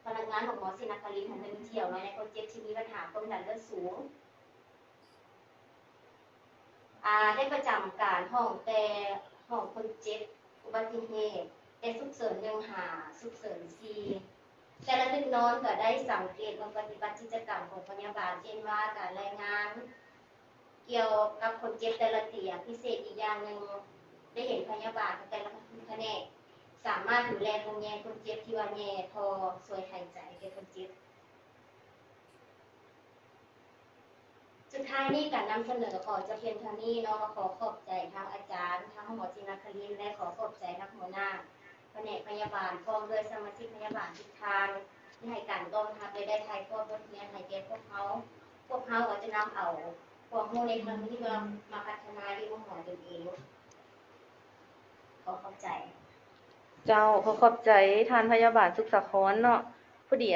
พนักงานของหมอศิลปลินหันไปเที่ยวในคนเจ็บที่มีปัญหาความดันเลือดสูงได้ประจำการห้องแต่ห้องคนเจ็บอุบัติเหตุแต่สุขเสริญ1 5สุขเสริญ4แต่ละตึกนอนก็ได้สังเกตว่าปฏิบัติกิจกรรมของพยาบาลเช่นว่าการรายงานเกี่ยวกับคนเจ็บแต่ละเตียงพิเศษอีกอย่างหนึ่งได้เห็นพยาบาลแต่ละแผนกสามารถดูแลคนแย่คนเจ็บที่ว่าแย่พอช่วยหายใจแก่คนเจ็บสุดท้ายนี้การนำเสนอขอจะเพียงเท่านี้เนาะขอขอบใจทั้งอาจารย์ทั้งหมอจินครินทร์และขอขอบใจทั้งหัวหน้าแผนกพยาบาลพร้อมด้วยสมาชิกพยาบาลทุกทางที่ให้การต้อนรับและได้ถ่ายทอดบทเรียนให้แก่พวกเขาก็จะนำเอาความรู้ในครั้งนี้มาพัฒนาที่ห้องหมอตนเองขอขอบใจเจ้าขอบใจทานพยาบาลสุขสาครเนาะพอดี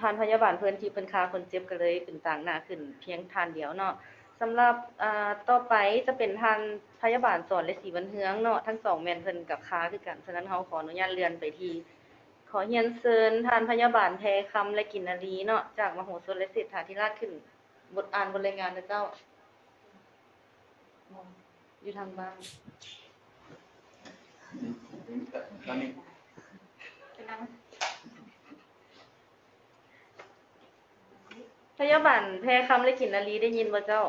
ทานพยาบาลเพิ่นที่เพิ่นคาคนเจ็บก็เลยขึ้นต่างหน้าขึ้นเพียงทานเดียวเนาะสำหรับต่อไปจะเป็นทานพยาบาลสอนและศรีบันเฮืองเนาะทั้ง2แม่นเพิ่นกับคาคือกันฉะนั้นเฮาขออนุญาตเลื่อนไปที่ขอเรียนเชิญทานพยาบาลแพคำและกินนารีเนาะจากมโหสถและเศรษฐาธิราชขึ้นบทอ่านบทรายงานนะเจ้าอยู่ทางบ้านพยาบาลแพคำและกินนารีได้ยินบ่เจ้า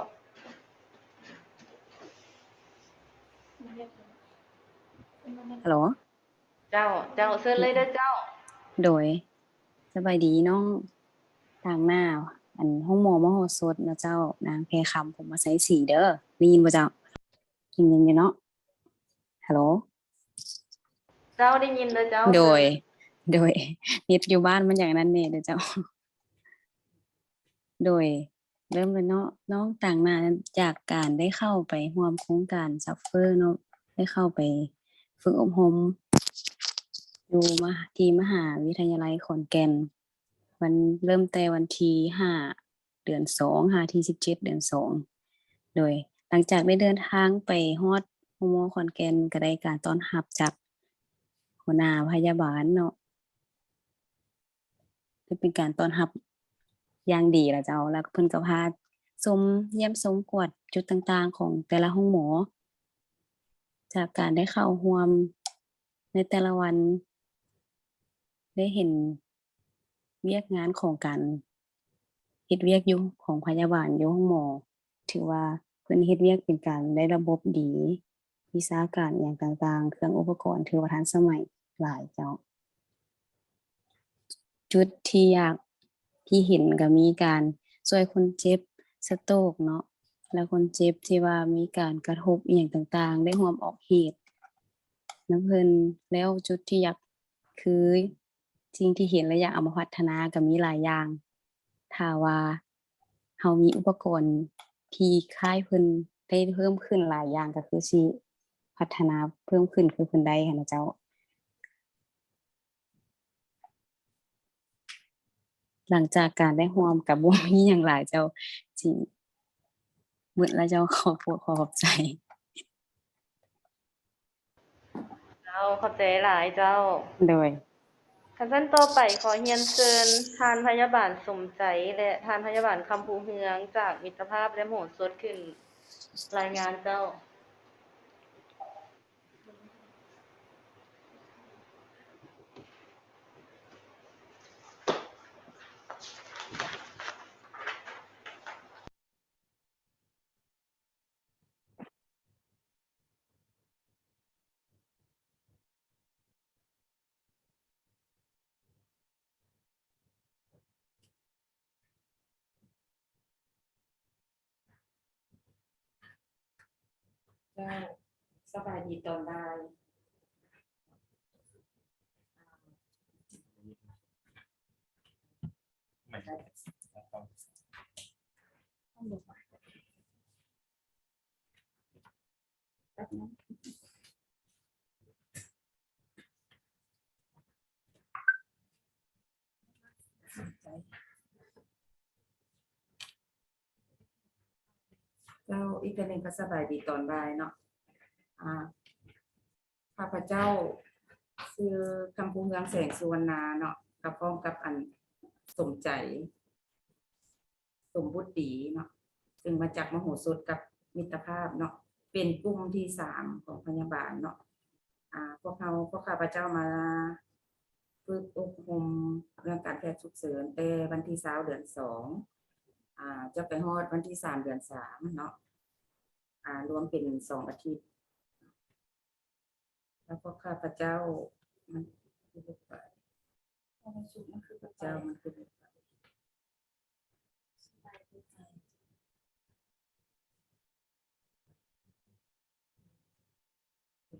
ฮัลโหลเจ้าเชิญเลยเด้อเจ้าโดยสบายดีน้องทางหน้าห้องหมอมโหสถนะเจ้านางแพคำผมมาใส่สีเด้อได้ยินบ่เจ้ายินอยู่เนาะฮัลโหลเจ้าได้ยินเด้อเจ้าโดยเน็ตอยู่บ้านมันอย่างนั้นเนี่ยเด้อเจ้าโดยเริ่มเลยเนาะน้องต่างหน้าจากการได้เข้าไปร่วมโครงการซัฟเฟอร์เนาะได้เข้าไปฝึกอบรมอยู่ที่มหาวิทยาลัยขอนแก่นวันเริ่มแต่วันที่5 เดือน 2ที่17 เดือน 2โดยหลังจากได้เดินทางไปฮอดโรงหมอขอนแก่นก็ได้การต้อนรับจากหัวหน้าพยาบาลเนาะเป็นการต้อนรับ อย่างดีล่ะเจ้าแล้วเพิ่นก็พาชมเยี่ยมชมกวดจุดต่างๆของแต่ละห้องหมอ จากการได้เข้าร่วมในแต่ละวัน ได้เห็นเวียกงานของการเฮ็ดเวียกอยู่ของพยาบาลอยู่ห้องหมอ ถือว่าเพิ่นเฮ็ดเวียกเป็นการได้ระบบดี วิชาการอิหยังต่างๆ เครื่องอุปกรณ์ถือว่าทันสมัยหลายเจ้า จุดที่อยากที่เห็นก็มีการช่วยคนเจ็บสโตรกเนาะแล้วคนเจ็บที่ว่ามีการกระทบอิหยังต่างๆ ได้ร่วมออกเหตุนำเพิ่นแล้วจุดที่อยากคือสิ่งที่เห็นแล้วอยากเอามาพัฒนาก็มีหลายอย่าง ถ้าว่าเฮามีอุปกรณ์ที่คล้ายเพิ่นได้เพิ่มขึ้นหลายอย่างก็คือสิพัฒนาเพิ่มขึ้นคือเพิ่นได้หั้นนะเจ้า หลังจากการได้ร่วมก็บ่มีหยังหลายเจ้าสิหมดแล้วเจ้าขอบใจ เจ้าขอบใจหลายเจ้า โดย คันซั่นต่อไปขอเรียนเชิญท่านพยาบาลสมใจและท่านพยาบาลคำภูเฮืองจากมิตรภาพและโหนสดขึ้นรายงานเจ้า เจ้าสบายดีตอนบ่าย ไม่ได้ เจ้าอีกอันหนึ่งก็สบายดีตอนบ่ายเนาะข้าพเจ้าชื่อคำภูเมืองแสงสุวรรณาเนาะกับพร้อมกับอันสมใจสมบุตรดีเนาะซึ่งมาจากมโหสถกับมิตรภาพเนาะเป็นกลุ่มที่3ของพยาบาลเนาะพวกข้าพเจ้ามาฝึกอบรมเรื่องการแพทย์ฉุกเฉินแต่วันที่20เดือน2จะไปฮอดวันที่3เดือน3เนาะรวมเป็น2 อาทิตย์แล้วก็ข้าพเจ้ามันคือไปเจ้ามันคือไป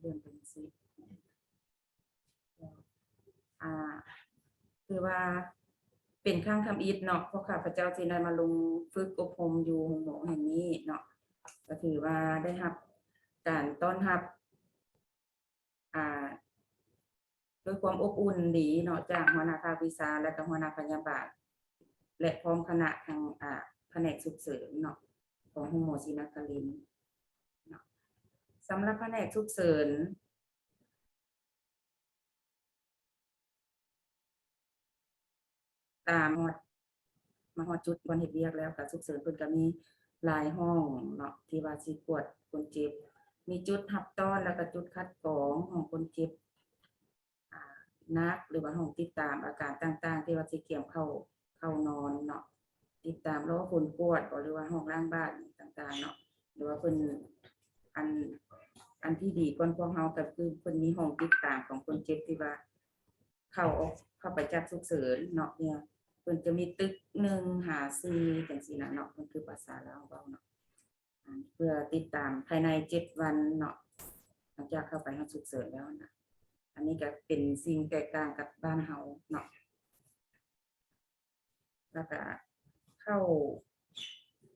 เรื่องเป็นสิคือว่าเป็นข้างทำอิฐเนาะเพราะข้าพเจ้าที่ได้มาลงฝึกอบรมอยู่โรงหมอแห่งนี้เนาะก็ถือว่าได้รับการต้อนรับด้วยความอบอุ่นดีเนาะจากหัวหน้าภาควิชาและก็หัวหน้าพยาบาลและพร้อมคณะทางแผนกฉุกเฉินเนาะของโรงหมอศรีนครินทร์เนาะสำหรับแผนกฉุกเฉินมาฮอดจุดวันเฮ็ดเวียกแล้วก็ฉุกเฉินเพิ่นก็มีหลายห้องเนาะที่ว่าสิตรวจคนเจ็บมีจุดรับต้อนแล้วก็จุดคัดกรองของคนเจ็บนักหรือว่าห้องติดตามอาการต่างๆที่ว่าสิเกี่ยวเข้านอนเนาะติดตามรอผลกวดหรือว่าห้องล้างบ้านต่างๆเนาะหรือว่าเพิ่นอันที่ดีก่อนพวกเฮาก็คือเพิ่นมีห้องติดตามของคนเจ็บที่ว่าเข้าไปจัดฉุกเฉินเนาะเนี่ยเพิ่นจะมีตึก1 5 4จังซี่นะเนาะมันคือภาษาลาวเว้าเนาะเพื่อติดตามภายใน7 วันเนาะหลังจากเข้าไปห้องฉุกเฉินแล้วนะอันนี้ก็เป็นสิ่งแตกต่างกับบ้านเฮาเนาะแล้วก็เข้า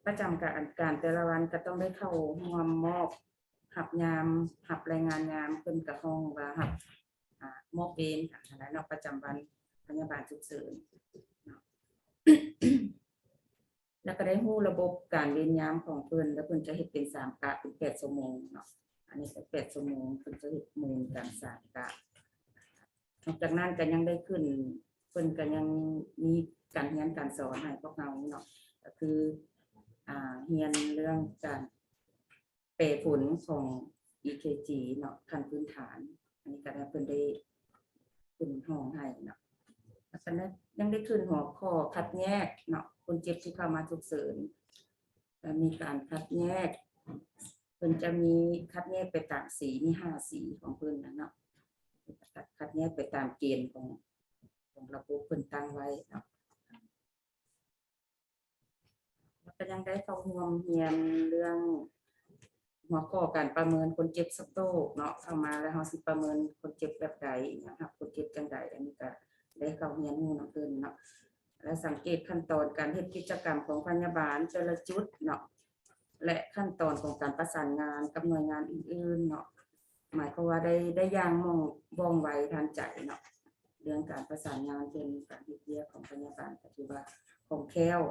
ประจำการแต่ละวันก็ต้องได้เข้าร่วมมอบรับยามรับรายงานยามเพิ่นก็ห้องว่ารับมอบเวรอะไรเนาะประจำวันพยาบาลฉุกเฉินเนาะ แล้วก็ได้ฮู้ระบบการเวรยามของเพิ่นแล้วเพิ่นจะเฮ็ดเป็น3 กะเป็น8 ชั่วโมงเนาะอันนี้ก็8 ชั่วโมงเพิ่นจะเฮ็ดหมู่กัน3 กะนอกจากนั้นก็ยังได้ขึ้นเพิ่นก็ยังมี การเรียนการสอนให้พวกเราเนาะก็คือเรียนเรื่องการแปรผลของ EKG เนาะขั้นพื้นฐานอันนี้ก็ได้เพิ่นได้ขึ้นห้องให้เนาะแล้วก็ยังได้ขึ้นหัวข้อคัดแยกเนาะคนเจ็บที่เข้ามาฉุกเฉินแล้วมีการคัดแยกเพิ่นจะมีคัดแยกไปตามสีมี5สีของเพิ่นนะเนาะคัดแยกไปตามเกณฑ์ของระบบเพิ่นตั้งไว้เนาะแล้วก็ยังได้เข้าร่วมเรียนเรื่องหัวข้อการประเมินคนเจ็บสโตรกเนาะเข้ามาแล้วเฮาสิประเมินคนเจ็บแบบใดนะครับคนเจ็บจังใดอันนี้ก็ได้เข้าเรียนรู้นำเพิ่นเนาะและสังเกตขั้นตอนการเฮ็ดกิจกรรมของพยาบาลแต่ละจุดเนาะและขั้นตอนของการประสานงานกับหน่วยงานอื่นๆเนาะหมายความว่าได้อย่างว่องไวทันใจเนาะเรื่องการประสานงานเป็นการเฮ็ดเวียกของพยาบาลก็ถือว่าคล่องแคล่ว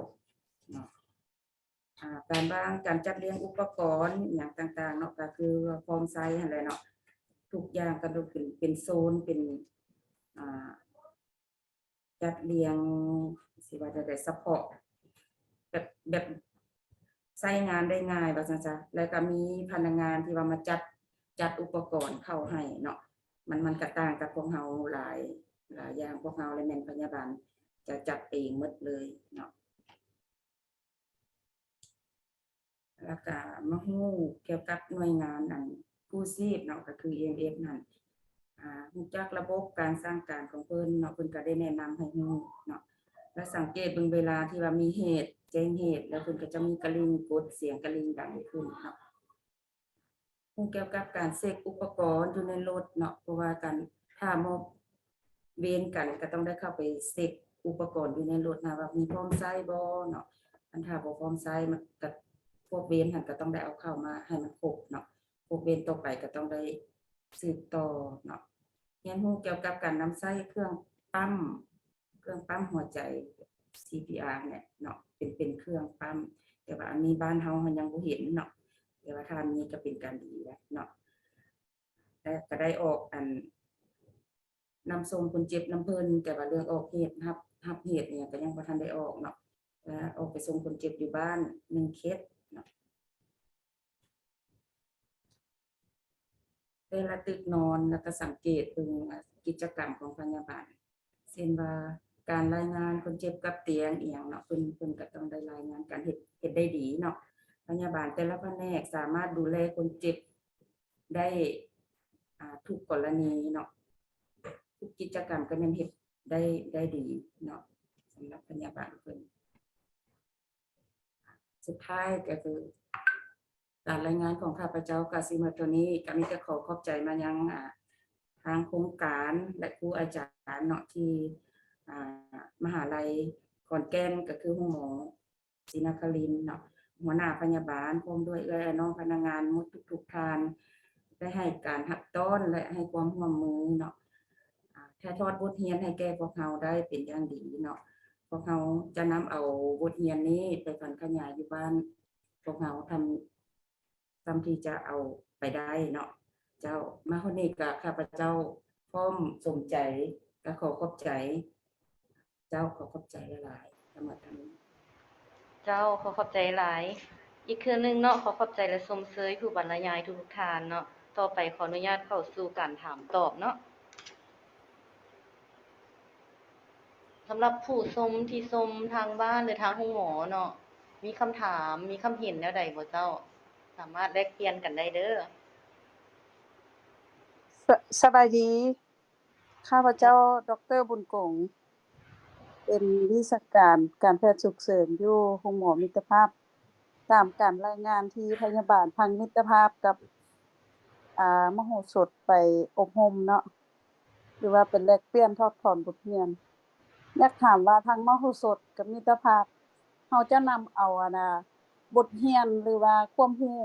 เนาะการจัดเรียงอุปกรณ์อย่างต่างๆเนาะก็คือพร้อมใช้นั่นแหละเนาะทุกอย่างก็ต้องเป็นโซนเป็นจัดเรียงสิว่าจะได้ซัพพอร์ตแบบใช้งานได้ง่ายว่าซั่นซะแล้วก็มีพนักงานที่ว่ามาจัดอุปกรณ์เข้าให้เนาะมันก็ต่างกับพวกเฮาหลายอย่างพวกเฮาและแม่นพยาบาลจะจัดเองหมดเลยเนาะแล้วก็มาฮู้เกี่ยวกับหน่วยงานอันกู้ชีพเนาะก็คือ EMS นั่นรู้จักระบบการสร้างการของเพิ่นเนาะเพิ่นก็ได้แนะนำให้ฮู้เนาะแล้วสังเกตเบิ่งเวลาที่ว่ามีเหตุแจ้งเหตุแล้วเพิ่นก็จะมีกระลิ่งกดเสียงกระลิ่งดังขึ้นเนาะฮู้เกี่ยวกับการเช็คอุปกรณ์อยู่ในรถเนาะเพราะว่าการถ้ามอบเวรกันก็ต้องได้เข้าไปเช็คอุปกรณ์อยู่ในรถนะว่ามีพร้อมใช้บ่เนาะอันถ้าบ่พร้อมใช้มันก็พวกเวรหั่นก็ต้องได้เอาเข้ามาให้มันครบเนาะพวกเวรต่อไปก็ต้องได้สืบต่อเนาะเรียนรู้เกี่ยวกับการนำใช้เครื่องปั๊มหัวใจ CPR เนี่ยเนาะเป็นเครื่องปั๊มแต่ว่าอันนี้บ้านเฮายังบ่เห็นเนาะแต่ว่าถ้ามีก็เป็นการดีแล้วเนาะแต่ก็ได้ออกนำส่งคนเจ็บนำเพิ่นแต่ว่าเรื่องออกเหตุรับเหตุเนี่ยก็ยังบ่ทันได้ออกเนาะออกไปส่งคนเจ็บอยู่บ้าน1เคสเนาะแต่ละตึกนอนแล้วก็สังเกตเบิ่งกิจกรรมของพยาบาลเช่นว่าการรายงานคนเจ็บกับเตียงอีหยังเนาะเพิ่นก็ต้องได้รายงานการเฮ็ดได้ดีเนาะพยาบาลแต่ละแผนกสามารถดูแลคนเจ็บได้ทุกกรณีเนาะทุกกิจกรรมก็แม่นเฮ็ดได้ดีเนาะสำหรับพยาบาลเพิ่นสุดท้ายก็คือการรายงานของข้าพเจ้าก็สิมาตัวนี้ก็มีแต่ขอขอบใจมายังทางโครงการและครูอาจารย์เนาะที่มหาลัยขอนแก่นก็คือคุณหมอศรีนครินทร์เนาะหัวหน้าพยาบาลพร้อมด้วยน้องพนักงานหมดทุกท่านได้ให้การรับต้อนและให้ความร่วมมือเนาะถ่ายทอดบทเรียนให้แก่พวกเราได้เป็นอย่างดีเนาะพวกเราจะนำเอาบทเรียนนี้ไปขยายอยู่บ้านพวกเราทำที่จะเอาไปได้เนาะเจ้ามาคนนี้ก็ข้าพเจ้าพร้อมสมใจก็ขอขอบใจเจ้าขอขอบใจหลายๆสำหรับท่านเจ้าขอขอบใจหลายอีกคืนนึงเนาะขอขอบใจและชมเชยผู้บรรยายทุกท่านเนาะต่อไปขออนุญาตเข้าสู่การถามตอบเนาะสำหรับผู้ชมที่ชมทางบ้านหรือทางห้องหมอเนาะมีคำถามมีคำเห็นแนวใดบ่เจ้าสามารถแลกเปลี่ยนกันได้เด้อ สบายดี ข้าพเจ้าดร.บุญกงเป็นวิชาการแพทย์ฉุกเฉินอยู่โรงหมอมิตรภาพ ตามการรายงานที่พยาบาลพังมิตรภาพกับมโหสถไปอบรมเนาะหรือว่าเป็นแลกเปลี่ยนทอดถอนบทเรียนอยากถามว่าทางมโหสถกับมิตรภาพเฮาจะนำเอาบทเรียนหรือว่าความรู้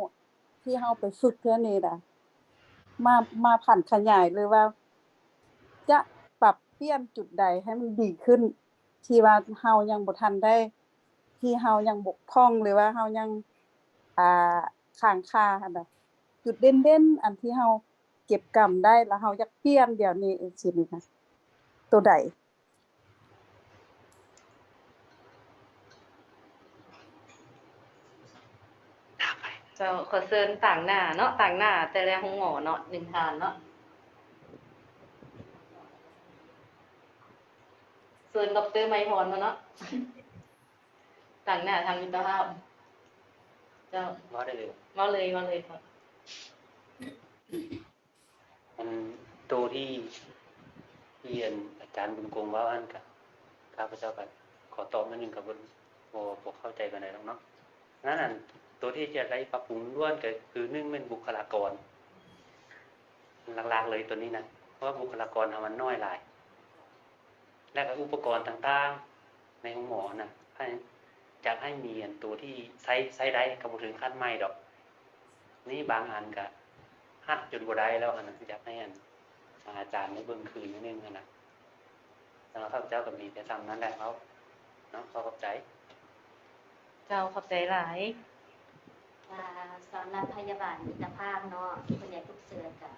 ที่เฮาไปฝึกเทื่อนี้มาผันขยายหรือว่าจะปรับเปลี่ยนจุดใดให้มันดีขึ้นที่ว่าเฮายังบ่ทันได้ที่เฮายังบกพร่องหรือว่าเฮายังค้างคาอันน่ะจุดเด่นๆอันที่เฮาเก็บกำได้แล้วเฮาอยากเปลี่ยนเดี๋ยวนี้สินี่นะตัวใด เจ้าขอเชิญต่างหน้าเนาะต่างหน้าแต่ละห้องหมอเนาะ1ทานเนาะเชิญดรไมพรมาเนาะต่างหน้าทางมิตรภาพเจ้า ว่าได้เลย มาเลยครับ มันตัวที่เรียนอาจารย์บุญกงว่าอันกับข้าพเจ้ากันขอตอบนิดนึงกับบนบ่เข้าใจกันไหนหรอกเนาะงั้นอันตัวที่จะได้ปรับปรุงล้วนก็คือ1เป็นบุคลากรหลักๆเลยตัวนี้นะเพราะว่าบุคลากรมันน้อยหลายและก็อุปกรณ์ต่างๆในห้องหมอนะอยากให้มีอันตัวที่ใช้ได้กับบ่ถึงขั้นใหม่ดอกนี่บางอันก็หัดจนบ่ได้แล้วอันนั้นอยากให้อันอาจารย์ได้เบิ่งคืนนิดนึงนะสำหรับข้าพเจ้าก็มีแต่ซ้ำนั้นแหละเนาะขอบใจ เจ้าขอบใจหลาย สำหรับพยาบาลมิตรภาพเนาะที่คนอยากทุกเสือกับ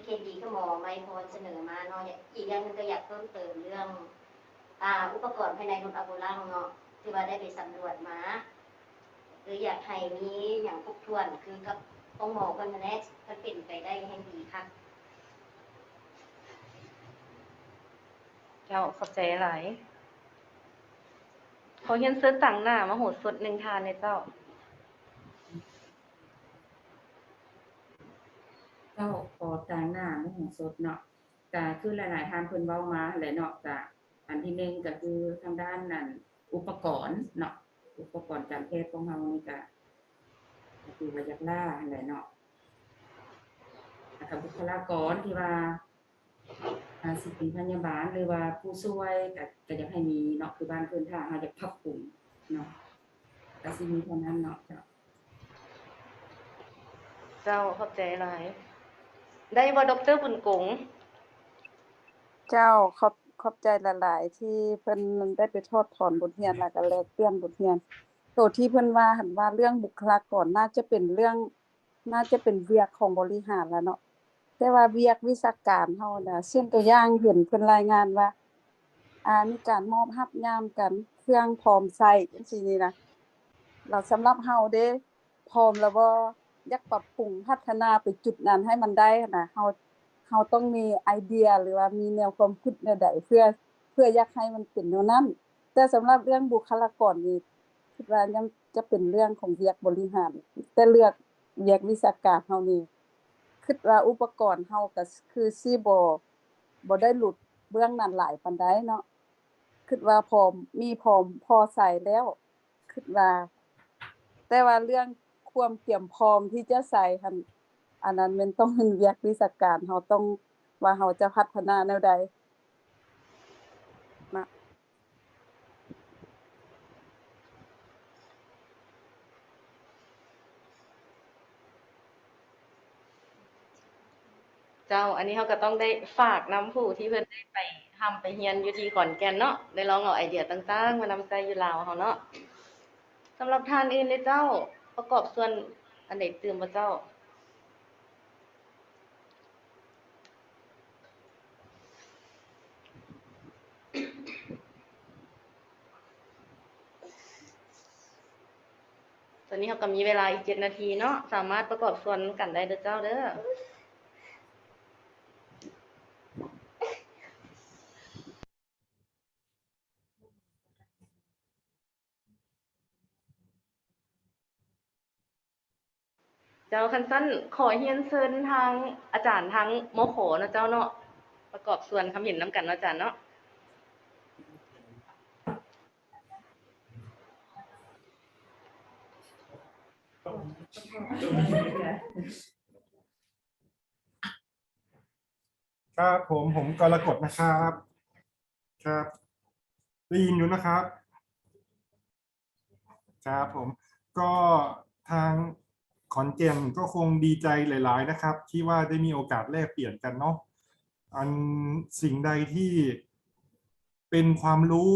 เคดีก็หมอไม่พอเสนอมาเนาะอีกอย่างหนึงก็อยากเพิ่มเติมเรื่องอุปกรณ์ภายในรถอัลโบลังเนาะที่ว่าได้ไปสำรวจมาหรืออยากให้มีอย่างครบถ้วนคือกับองหมอคนนั้นมันเป็นไปได้ให้ดีค่ะ เจ้าขอบใจหลายขอเฮียนเชิญต่างหน้ามาโหดสด1ทานในเจ้า เจ้าขอต่างหน้าไม่หัวสดเนาะก็คือหลายๆท่านเพิ่นเว้ามาหลายเนาะก็อันที่หนึ่งก็คือทางด้านนั้นอุปกรณ์เนาะอุปกรณ์การแพทย์ของเรานี่ก็คือว่าอยากล่าหลายเนาะกับบุคลากรที่ว่าสิเป็นพยาบาลหรือว่าผู้ช่วยก็อยากให้มีเนาะคือบ้านเพิ่นถ้าเฮาอยากปรับปรุงเนาะก็สิมีเท่านั้นเนาะเจ้า เจ้าขอบใจหลาย ได้บ่ดรบุญกง เจ้าขอบใจหลายๆที่เพิ่นได้ไปทอดถอนบทเรียนแล้วก็แลกเปลี่ยนบทเรียนตัวที่เพิ่นว่าหั่นว่าเรื่องบุคลากรน่าจะเป็นเวียกของบริหารแล้วเนาะแต่ว่าเวียกวิชาการเฮาน่ะเช่นตัวอย่างเห็นเพิ่นรายงานว่ามีการมอบรับยามกันเครื่องพร้อมใช้จังซี่นี่นะแล้วสำหรับเฮาเด้พร้อมแล้วบ่อยากปรับปรุงพัฒนาไปจุดนั้นให้มันได้นะเฮาต้องมีไอเดียหรือว่ามีแนวความคิดแนวใดเพื่ออยากให้มันเป็นแนวนั้นแต่สำหรับเรื่องบุคลากรนี่คิดว่ายังจะเป็นเรื่องของเวียกบริหารแต่เลือกเวียกวิชาการเฮานี่คิดว่าอุปกรณ์เฮาก็คือสิบ่ได้หลุดเบื้องนั้นหลายปานใดเนาะคิดว่าพอใส่แล้วคิดว่าแต่ว่าเรื่องความเตรียมพร้อมที่จะใส่หั่นอันนั้นมันต้องเป็นเวียกวิชาการเฮาต้องว่าเฮาจะพัฒนาแนวใดนะ เจ้าอันนี้เขาก็ต้องได้ฝากนำผู้ที่เพิ่นได้ไปทำไปเรียนอยู่ที่ขอนแก่นเนาะได้ลองเอาไอเดียต่างๆมานำใช้อยู่ลาวเฮาเนาะสำหรับท่านอื่นเด้อเจ้าประกอบส่วนอันใดตื่มบ่เจ้าตอนนี้เราก็มีเวลาอีก7นาทีเนาะสามารถประกอบส่วนกันได้เด้อเจ้าเด้อเจ้าคันซั่นขอเรียนเชิญทางอาจารย์ทางมขเนาะเจ้าเนาะประกอบส่วนความเห็นนำกันเนาะอาจารย์เนาะ ครับผมกรกฎนะครับครับได้ยินอยู่นะครับครับผมก็ทางขอนแก่นก็คงดีใจหลายๆนะครับที่ว่าได้มีโอกาสแลกเปลี่ยนกันเนาะอันสิ่งใดที่เป็นความรู้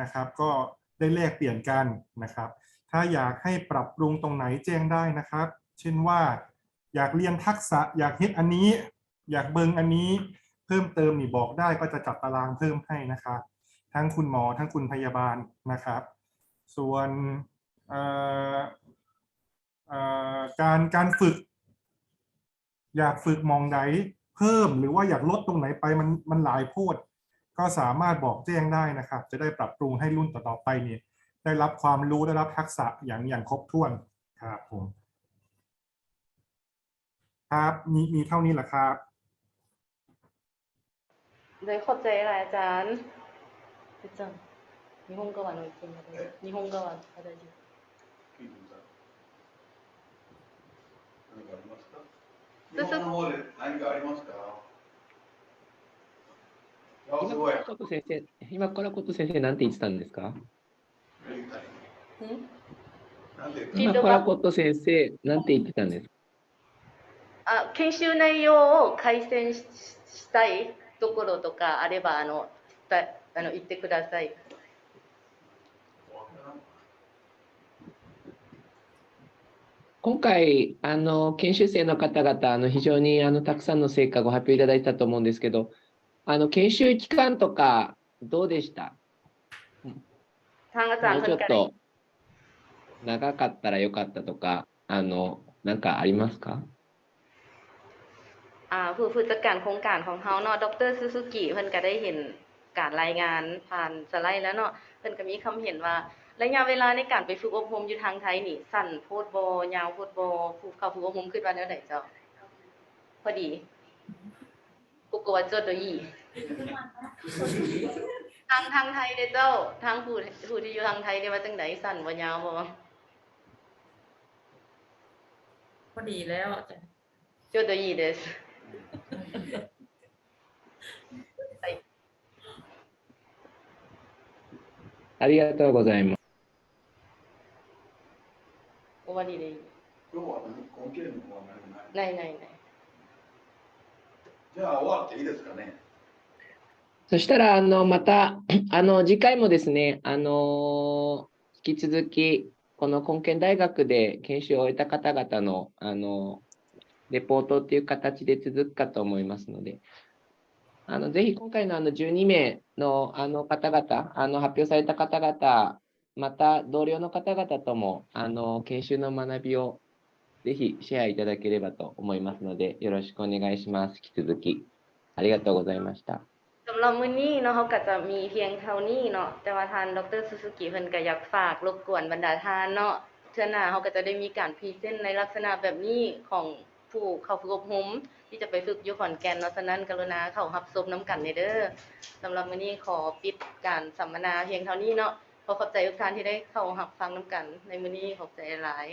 นะครับก็ได้แลกเปลี่ยนกันนะครับถ้าอยากให้ปรับปรุงตรงไหนแจ้งได้นะครับเช่นว่าอยากเรียนทักษะอยากเฮ็ดอันนี้อยากเบิ่งอันนี้เพิ่มเติมนี่บอกได้ก็จะจัดตารางเพิ่มให้นะครับทั้งคุณหมอทั้งคุณพยาบาลนะครับส่วน การฝึก อยากฝึกมองใดเพิ่มหรือว่าอยากลดตรงไหนไปมันหลายโพดก็สามารถบอกแจ้งได้นะครับ จะได้ปรับปรุงให้รุ่นต่อๆไปเนี่ยได้รับความรู้ได้รับทักษะอย่างครบถ้วนครับผมครับมีเท่านี้แหละครับ ได้เข้าใจหลายอาจารย์อาจารย์日本語はの意見が日本語は大丈夫聞いてください。何かありますか？すす日本の方で何かありますか？あ、すごい。今からこと先生なんて言ってたんですか？なんて言った聞いて今からこと先生なんて言ってたんですか？研修内容を改善したいところとかあれば言ってください。今回研修生の方々非常にたくさんの成果をご発表いただいたと思うんですけど、研修期間とかどうでした？ทางอาจารย์ もうちょっと長かったらよかったとかなんかありますか？ผู้จัดการโครงการของเฮาเนาะดร.ซูซูกิเพิ่นก็ได้เห็นการรายงานผ่านสไลด์แล้วเนาะเพิ่นก็มีคำเห็นว่าระยะเวลาในการไปฝึกอบรมอยู่ทางไทยนี่สั้นโพดบ่ยาวโพดบ่ผู้เข้าฝึกอบรมคิดว่าแนวใดเจ้าพอดีกูก็ว่าจดโดยอีทางไทยเด้อเจ้าทางผู้ที่อยู่ทางไทยได้ว่าจังได๋สั้นบ่ยาวบ่ พอดีแล้วอาจารย์ ちょうどいいです。はい。ありがとうございます。終わりでいい。今日は根拠の方は何もない。ない。じゃあ終わっていいですかね。そしたらまた次回もですね引き続きこの根研大学で研修を終えた方々のレポートっていう形で続くかと思いますので、ぜひ今回の12名の方々、発表された方々、また同僚の方々とも研修の学びをぜひシェアいただければと思いますので、よろしくお願いします。引き続きありがとうございました。สำหรับมื้อนี้เนาะเฮาก็จะมีเพียงเท่านี้เนาะแต่ว่าทานดร.ซูซูกิเพิ่นก็อยากฝากรบกวนบรรดาทานเนาะเทื่อหน้าเฮาก็จะได้มีการพรีเซนต์ในลักษณะแบบนี้ของผู้เข้าฝึกอบรมที่จะไปฝึกอยู่ขอนแก่นเนาะฉะนั้นกรุณาเข้ารับชมนํกันเด้อสำหรับมื้อนี้ขอปิดการสัมมนาเพียงเท่านี้เนาะขอขอบใจทุกท่านที่ได้เข้ารับฟังนํกันในมื้อนี้ขอบใจหลาย